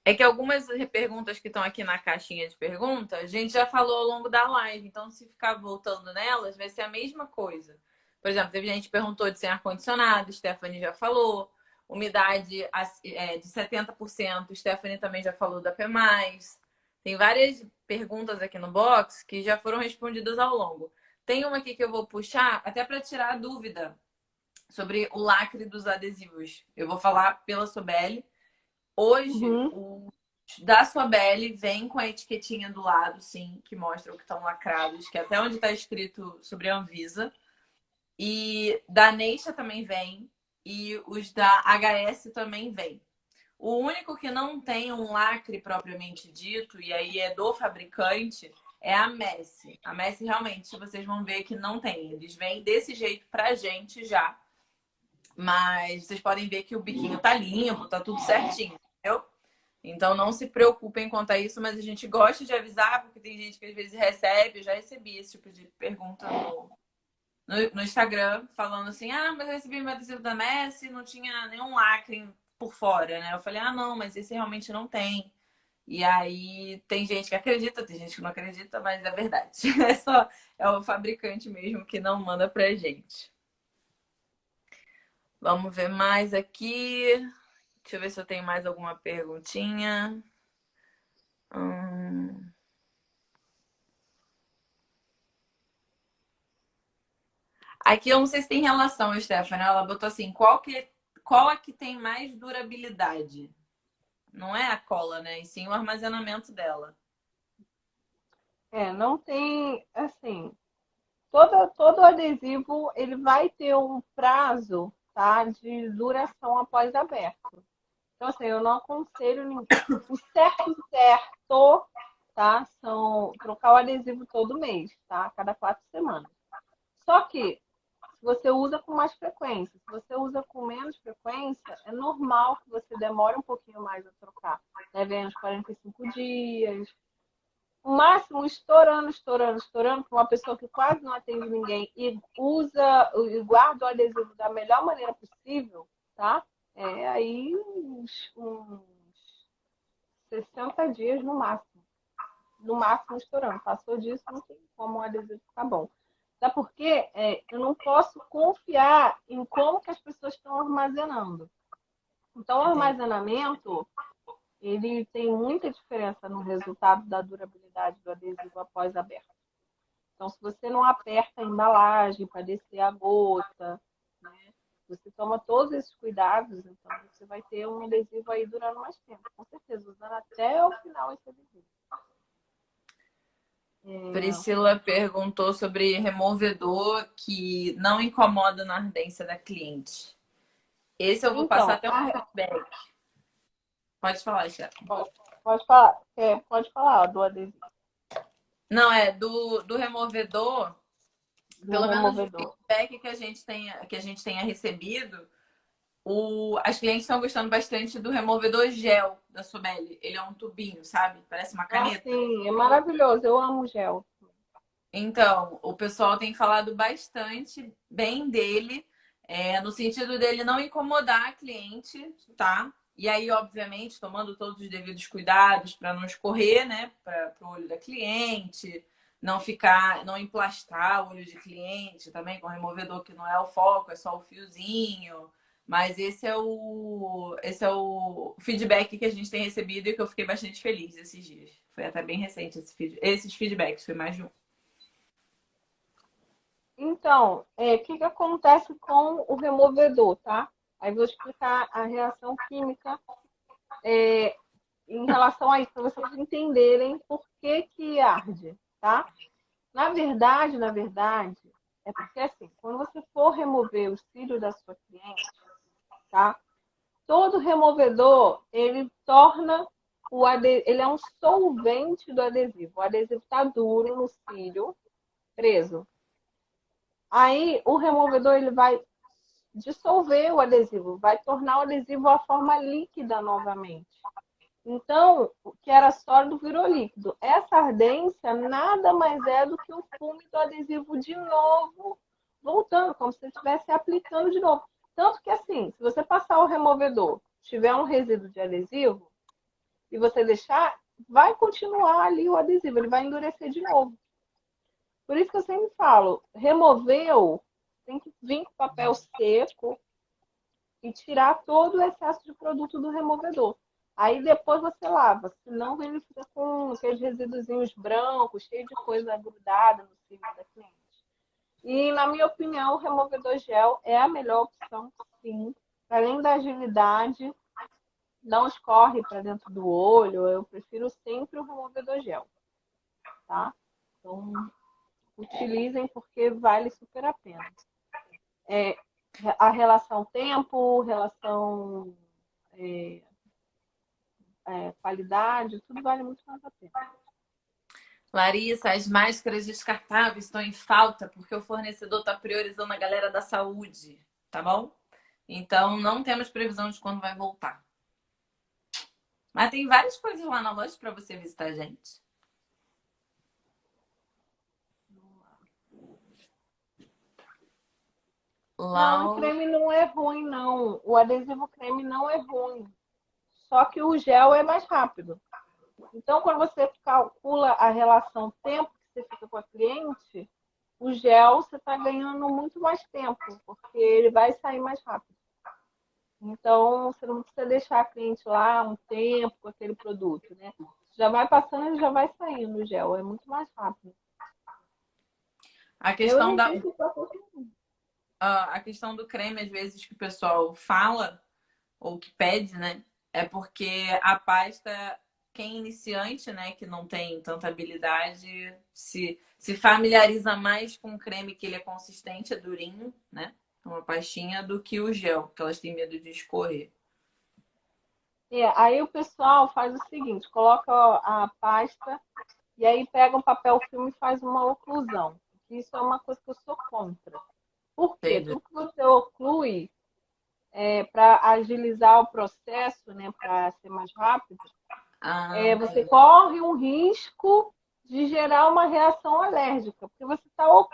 É que algumas perguntas que estão aqui na caixinha de perguntas, a gente já falou ao longo da live. Então, se ficar voltando nelas, vai ser a mesma coisa. Por exemplo, teve gente que perguntou de sem ar-condicionado, Stephanie já falou. Umidade de 70%, Stephanie também já falou da PMais. Tem várias perguntas aqui no box que já foram respondidas ao longo. Tem uma aqui que eu vou puxar até para tirar a dúvida sobre o lacre dos adesivos. Eu vou falar pela Sobel. Hoje, Uhum. o da Sobel vem com a etiquetinha do lado, sim, que mostra o que estão lacrados, que é até onde está escrito sobre a Anvisa. E da Neisha também vem. E os da HS também vem. O único que não tem um lacre propriamente dito, e aí é do fabricante, é a Messi. A Messi realmente, vocês vão ver que não tem. Eles vêm desse jeito pra gente já. Mas vocês podem ver que o biquinho tá limpo, tá tudo certinho, entendeu? Então não se preocupem quanto a isso, mas a gente gosta de avisar, porque tem gente que às vezes recebe, eu já recebi esse tipo de pergunta no Instagram, falando assim, ah, mas eu recebi meu adesivo da Messi, não tinha nenhum lacre por fora, né? Eu falei, ah, não, mas esse realmente não tem. E aí tem gente que acredita, tem gente que não acredita, mas é verdade. É o fabricante mesmo que não manda pra gente. Vamos ver mais aqui. Deixa eu ver se eu tenho mais alguma perguntinha. Hum... Aqui eu não sei se tem relação, Stephanie. Ela botou assim: qual é que tem mais durabilidade? Não é a cola, né? E sim o armazenamento dela. Não tem, assim, todo adesivo ele vai ter um prazo, tá, de duração após aberto. Então, assim, eu não aconselho ninguém. O certo, tá, são trocar o adesivo todo mês, tá, a cada 4 semanas. Só que, se você usa com mais frequência, se você usa com menos frequência, é normal que você demore um pouquinho mais a trocar. Deve uns 45 dias, o máximo estourando, para uma pessoa que quase não atende ninguém e usa e guarda o adesivo da melhor maneira possível, tá? Aí uns 60 dias no máximo. No máximo estourando. Passou disso, não tem como o adesivo ficar bom. Até porque eu não posso confiar em como que as pessoas estão armazenando. Então, o Entendi. armazenamento ele tem muita diferença no resultado da durabilidade do adesivo após aberto. Então, se você não aperta a embalagem para descer a gota, né? Você toma todos esses cuidados, então você vai ter um adesivo aí durando mais tempo, com certeza, usando até o final esse adesivo. Priscila perguntou sobre removedor que não incomoda na ardência da cliente. Esse eu vou passar Então, até um feedback. Pode falar, Stephanie. pode falar, pode falar do adesivo, Não, é do removedor, do pelo menos do removedor. feedback que a gente tenha recebido, As clientes estão gostando bastante do removedor gel da Sobelli. Ele é um tubinho, sabe? Parece uma Ah, caneta. sim, é maravilhoso. Eu amo gel. Então, o pessoal tem falado bastante bem dele, no sentido dele não incomodar a cliente, tá? E aí, obviamente, tomando todos os devidos cuidados para não escorrer, né, para o olho da cliente, não ficar, não emplastar o olho de cliente também com removedor que não é o foco, é só o fiozinho. Mas esse é o feedback que a gente tem recebido e que eu fiquei bastante feliz esses dias. Foi até bem recente esses feedbacks, foi mais de um. Então, o que que acontece com o removedor, tá? Aí vou explicar a reação química em relação a isso, para vocês entenderem por que que arde, tá? Na verdade, é porque assim, quando você for remover o cílio da sua cliente, tá? Todo removedor, ele torna ele é um solvente do adesivo. O adesivo está duro no cílio, preso. Aí o removedor ele vai dissolver o adesivo, vai tornar o adesivo a forma líquida novamente. Então, o que era sólido virou líquido. Essa ardência nada mais é do que o fume do adesivo de novo, voltando, como se você estivesse aplicando de novo. Tanto que assim, se você passar o removedor, tiver um resíduo de adesivo, e você deixar, vai continuar ali o adesivo, ele vai endurecer de novo. Por isso que eu sempre falo, removeu, tem que vir com papel seco e tirar todo o excesso de produto do removedor. Aí depois você lava, senão ele fica com aqueles resíduos brancos, cheio de coisa grudada no cílio da cliente. E, na minha opinião, o removedor gel é a melhor opção, sim. Além da agilidade, não escorre para dentro do olho, eu prefiro sempre o removedor gel, tá? Então, utilizem porque vale super a pena. É, a relação tempo, relação qualidade, tudo vale muito mais a pena. Larissa, as máscaras descartáveis estão em falta porque o fornecedor está priorizando a galera da saúde, tá bom? Então não temos previsão de quando vai voltar. Mas tem várias coisas lá na loja para você visitar a gente. Não, o Lau... creme não é ruim, não. O adesivo creme não é ruim. Só que o gel é mais rápido. Então, quando você calcula a relação tempo que você fica com a cliente, o gel você está ganhando muito mais tempo, porque ele vai sair mais rápido. Então, você não precisa deixar a cliente lá um tempo com aquele produto, né? Já vai passando, ele já vai saindo o gel. É muito mais rápido. A Eu questão da indico para todo mundo. a questão do creme, às vezes, que o pessoal fala ou que pede, né? É porque a pasta, quem é iniciante, né, que não tem tanta habilidade, se familiariza mais com o creme que ele é consistente, é durinho, né? Uma pastinha, do que o gel, porque elas têm medo de escorrer. Aí o pessoal faz o seguinte, coloca a pasta e aí pega um papel filme e faz uma oclusão. Isso é uma coisa que eu sou contra. Por quê? Entende? Tudo que você oclui para agilizar o processo, né, para ser mais rápido, Ah, você corre um risco de gerar uma reação alérgica, porque você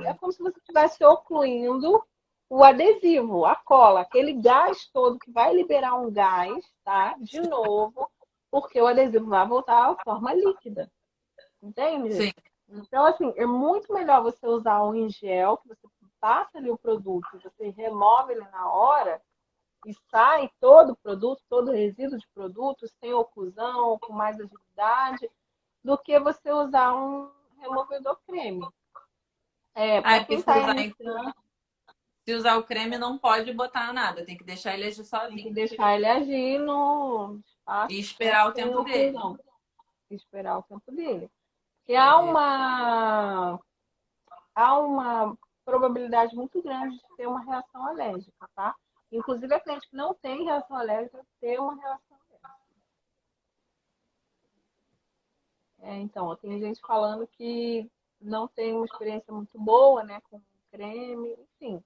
é como se você estivesse ocluindo o adesivo, a cola, aquele gás todo que vai liberar um gás, tá? De novo, porque o adesivo vai voltar à forma líquida, entende? sim. Então, assim, é muito melhor você usar um em gel, que você passa ali o produto, você remove ele na hora, e sai todo o produto, todo o resíduo de produto, sem oclusão, com mais agilidade, do que você usar um removedor creme. Ah, Para é porque quem está se usar o creme, não pode botar nada, tem que deixar ele agir tem que sozinho. deixar ele agir no E espaço, né, esperar o sem tempo dele. oclusão, esperar o tempo dele. Porque Entendi. há uma probabilidade muito grande de ter uma reação alérgica, tá? Inclusive, a cliente que não tem reação alérgica ter uma reação alérgica. Então, tem gente falando que não tem uma experiência muito boa, né, com creme, enfim.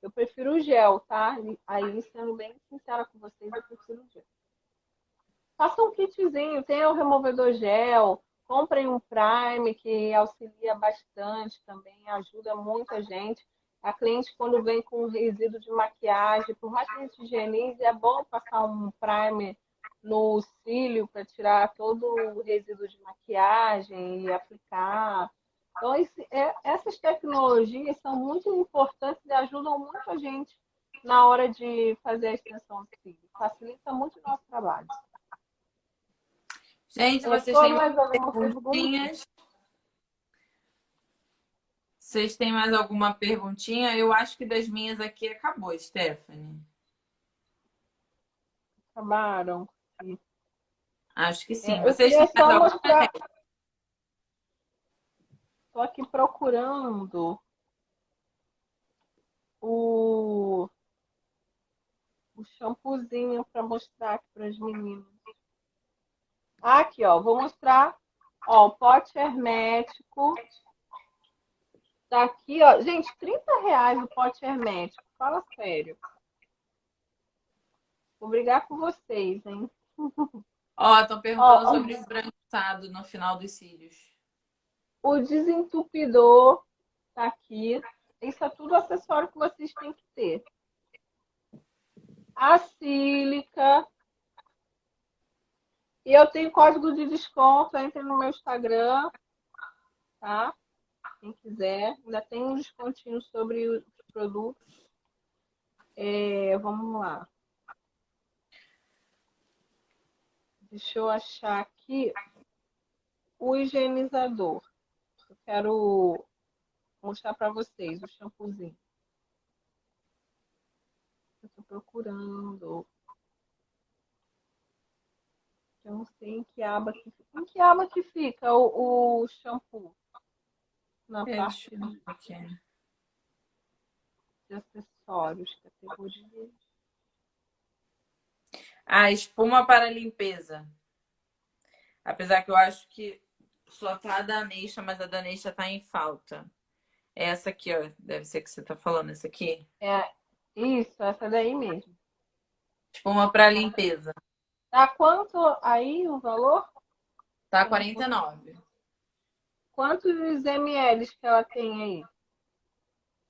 Eu prefiro o gel, tá? Aí, sendo bem sincera com vocês, eu prefiro o gel. Faça um kitzinho, tem o removedor gel, comprem um Prime que auxilia bastante também, ajuda muita gente. A cliente, quando vem com resíduo de maquiagem, por mais que a gente higienize, é bom passar um Prime no cílio para tirar todo o resíduo de maquiagem e aplicar. Então, essas tecnologias são muito importantes e ajudam muito a gente na hora de fazer a extensão do cílio. Facilita muito o nosso trabalho. Gente, vocês Foi têm mais mais alguma pergunta? perguntinhas? Vocês têm mais alguma perguntinha? Eu acho que das minhas aqui acabou, Stephanie. Acabaram. Acho que sim. Eu Vocês queria têm mais só alguma? mostrar. Estou aqui procurando o, o shampoozinho para mostrar aqui para as meninas. Aqui, ó, vou mostrar. Ó, o pote hermético. Tá aqui, ó. Gente, R$ 30 o pote hermético. Fala sério. Vou brigar com vocês, hein? Ó, estão perguntando Ó, sobre esbranquiçado no final dos cílios. o desentupidor tá aqui. Isso é tudo acessório que vocês têm que ter. A sílica. E eu tenho código de desconto. Entre no meu Instagram, tá? Quem quiser. Ainda tem um descontinho sobre os produtos. Vamos lá. Deixa eu achar aqui o higienizador. Eu quero mostrar para vocês o shampoozinho. Eu tô procurando. Eu não sei em que aba que fica. Em que aba que fica o shampoo? Na Deixa parte eu ver aqui. de acessórios, categoria. Ah, espuma para limpeza. Apesar que eu acho que só tá a da Neisha, mas a da Neisha tá em falta. É essa aqui, ó. Deve ser que você tá falando, essa aqui. É isso, essa daí mesmo. Espuma para limpeza. Tá quanto aí o valor? Tá Eu não consigo. 49. Quantos ml que ela tem aí?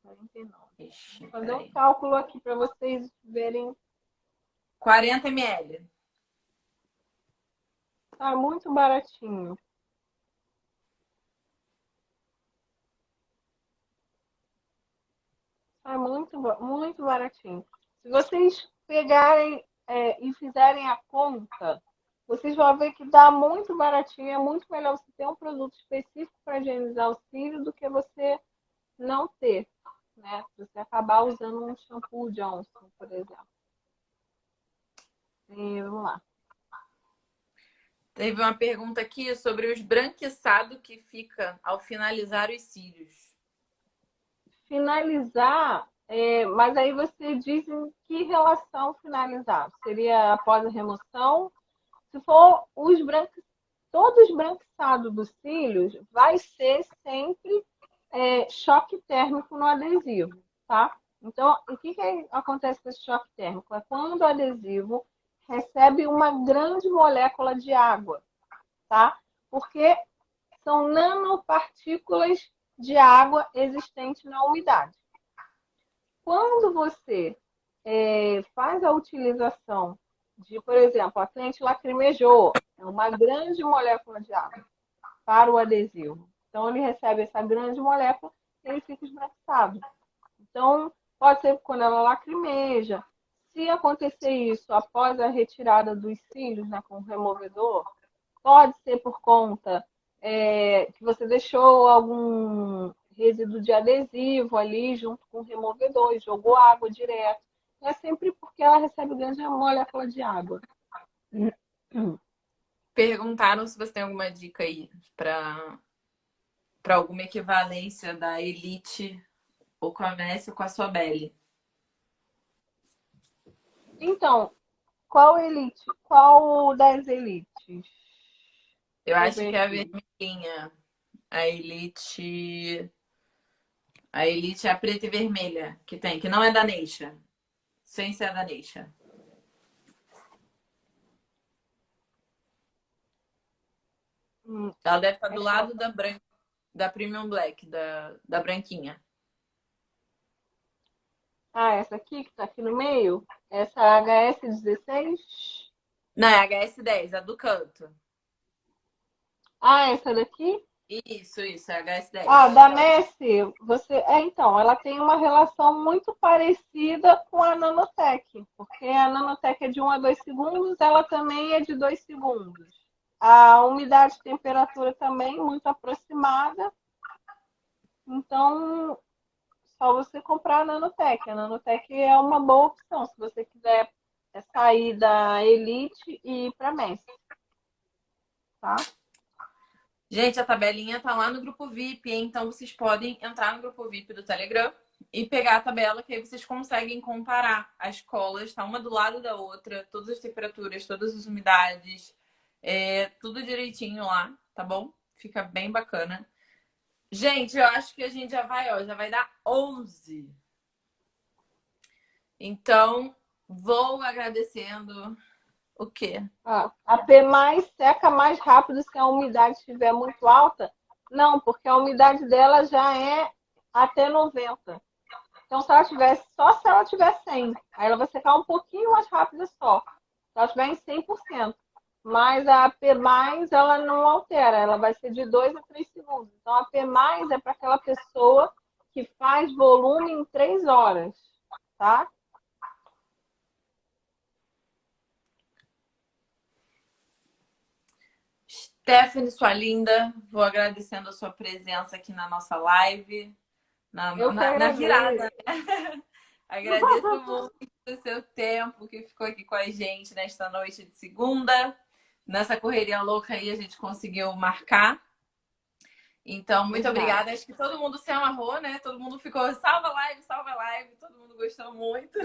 49. Ixi, Vou fazer um peraí. cálculo aqui para vocês verem. 40 ml. Tá muito baratinho. Tá muito baratinho. Se vocês pegarem e fizerem a conta, vocês vão ver que dá muito baratinho. É muito melhor você ter um produto específico para higienizar o cílio do que você não ter, né? Você acabar usando um shampoo Johnson, por exemplo. Vamos lá. Teve uma pergunta aqui sobre o esbranquiçado que fica ao finalizar os cílios. Finalizar, mas aí você diz em que relação finalizar? Seria após a remoção? Se for todo esbranquiçado dos cílios, vai ser sempre choque térmico no adesivo, tá? Então, o que acontece com esse choque térmico? É quando o adesivo recebe uma grande molécula de água, tá? Porque são nanopartículas de água existentes na umidade. Quando você faz a utilização de, por exemplo, a cliente lacrimejou, é uma grande molécula de água para o adesivo. Então, ele recebe essa grande molécula e ele fica esbranquiçado. Então, pode ser quando ela lacrimeja. Se acontecer isso após a retirada dos cílios, né, com o removedor, pode ser por conta que você deixou algum resíduo de adesivo ali junto com o removedor e jogou água direto. É sempre porque ela recebe grande molécula de água. Perguntaram se você tem alguma dica aí para alguma equivalência da Elite ou com a Messi ou com a sua Belly. Então, qual elite? Qual das elites? Eu Deixa eu acho ver que é a aqui. vermelhinha. A Elite. A Elite é a preta e vermelha que tem, que não é da Nation. Sem ser da Nation. Ela deve estar do lado da Premium Black, da branquinha. Ah, essa aqui que tá aqui no meio? Essa HS16? Não, é a HS10, a do canto. Ah, essa daqui? Isso, é a HS10. Ah, da Nessie, então, ela tem uma relação muito parecida com a Nanotech, porque a Nanotech é de 1 a 2 segundos, ela também é de 2 segundos. A umidade e temperatura também muito aproximada, então só você comprar a Nanotech. A Nanotech é uma boa opção se você quiser sair da Elite e ir para Messi, tá? Gente, a tabelinha tá lá no grupo VIP, hein? Então vocês podem entrar no grupo VIP do Telegram e pegar a tabela, que aí vocês conseguem comparar as colas, tá uma do lado da outra, todas as temperaturas, todas as umidades, tudo direitinho lá, tá bom? Fica bem bacana. Gente, eu acho que a gente já vai dar 11. Então, vou agradecendo o quê? A P mais seca mais rápido se a umidade estiver muito alta? Não, porque a umidade dela já é até 90. Então, só se ela tiver 100, aí ela vai secar um pouquinho mais rápido só. Se ela estiver em 100%. Mas a P+, ela não altera, ela vai ser de 2 a 3 segundos. Então, a P+, é para aquela pessoa que faz volume em 3 horas, tá? Stephanie, sua linda, vou agradecendo a sua presença aqui na nossa live, Eu que na virada, agradeço. né? Agradeço muito o seu tempo que ficou aqui com a gente nesta noite de segunda. Nessa correria louca aí a gente conseguiu marcar. Então, muito obrigada. Acho que todo mundo se amarrou, né? Todo mundo ficou salva live. Todo mundo gostou muito.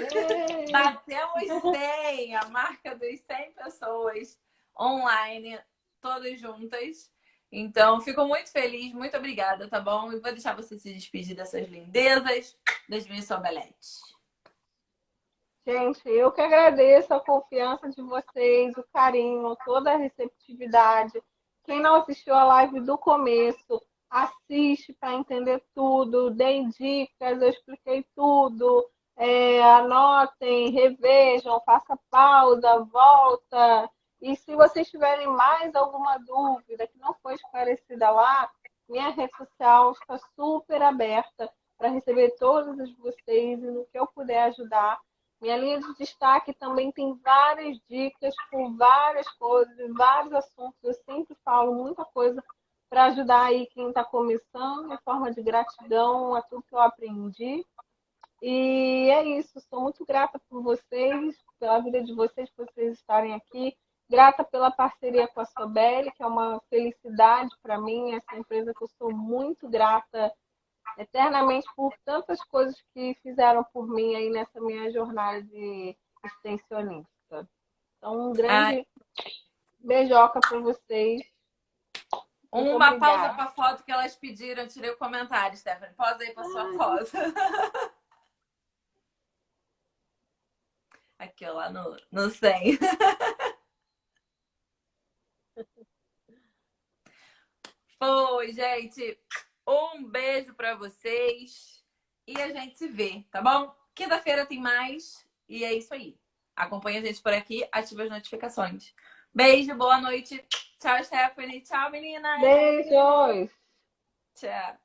Batemos 100, a marca dos 100 pessoas online, todas juntas. Então, fico muito feliz, muito obrigada, tá bom? E vou deixar você se despedir dessas lindezas das minhas sobeletes. Gente, eu que agradeço a confiança de vocês, o carinho, toda a receptividade. Quem não assistiu a live do começo, assiste para entender tudo, dei dicas, eu expliquei tudo. Anotem, revejam, faça pausa, volta. E se vocês tiverem mais alguma dúvida que não foi esclarecida lá, minha rede social está super aberta para receber todas vocês e no que eu puder ajudar. Minha linha de destaque também tem várias dicas com várias coisas, vários assuntos. Eu sempre falo muita coisa para ajudar aí quem está começando, em forma de gratidão a tudo que eu aprendi. E é isso, sou muito grata por vocês, pela vida de vocês, por vocês estarem aqui. Grata pela parceria com a Sobel, que é uma felicidade para mim, essa empresa que eu sou muito grata eternamente por tantas coisas que fizeram por mim aí nessa minha jornada de extensionista. Então, um grande beijoca para vocês. Muito Uma pausa obrigada. para a foto que elas pediram. Tirei o comentário, Stephanie. Pausa aí para sua foto. Aqui, ó, lá no 100. Foi, gente. Um beijo para vocês. E a gente se vê, tá bom? Quinta-feira tem mais. E é isso aí. Acompanha a gente por aqui. Ativa as notificações. Beijo, boa noite. Tchau, Stephanie. Tchau, meninas. Beijos. Tchau.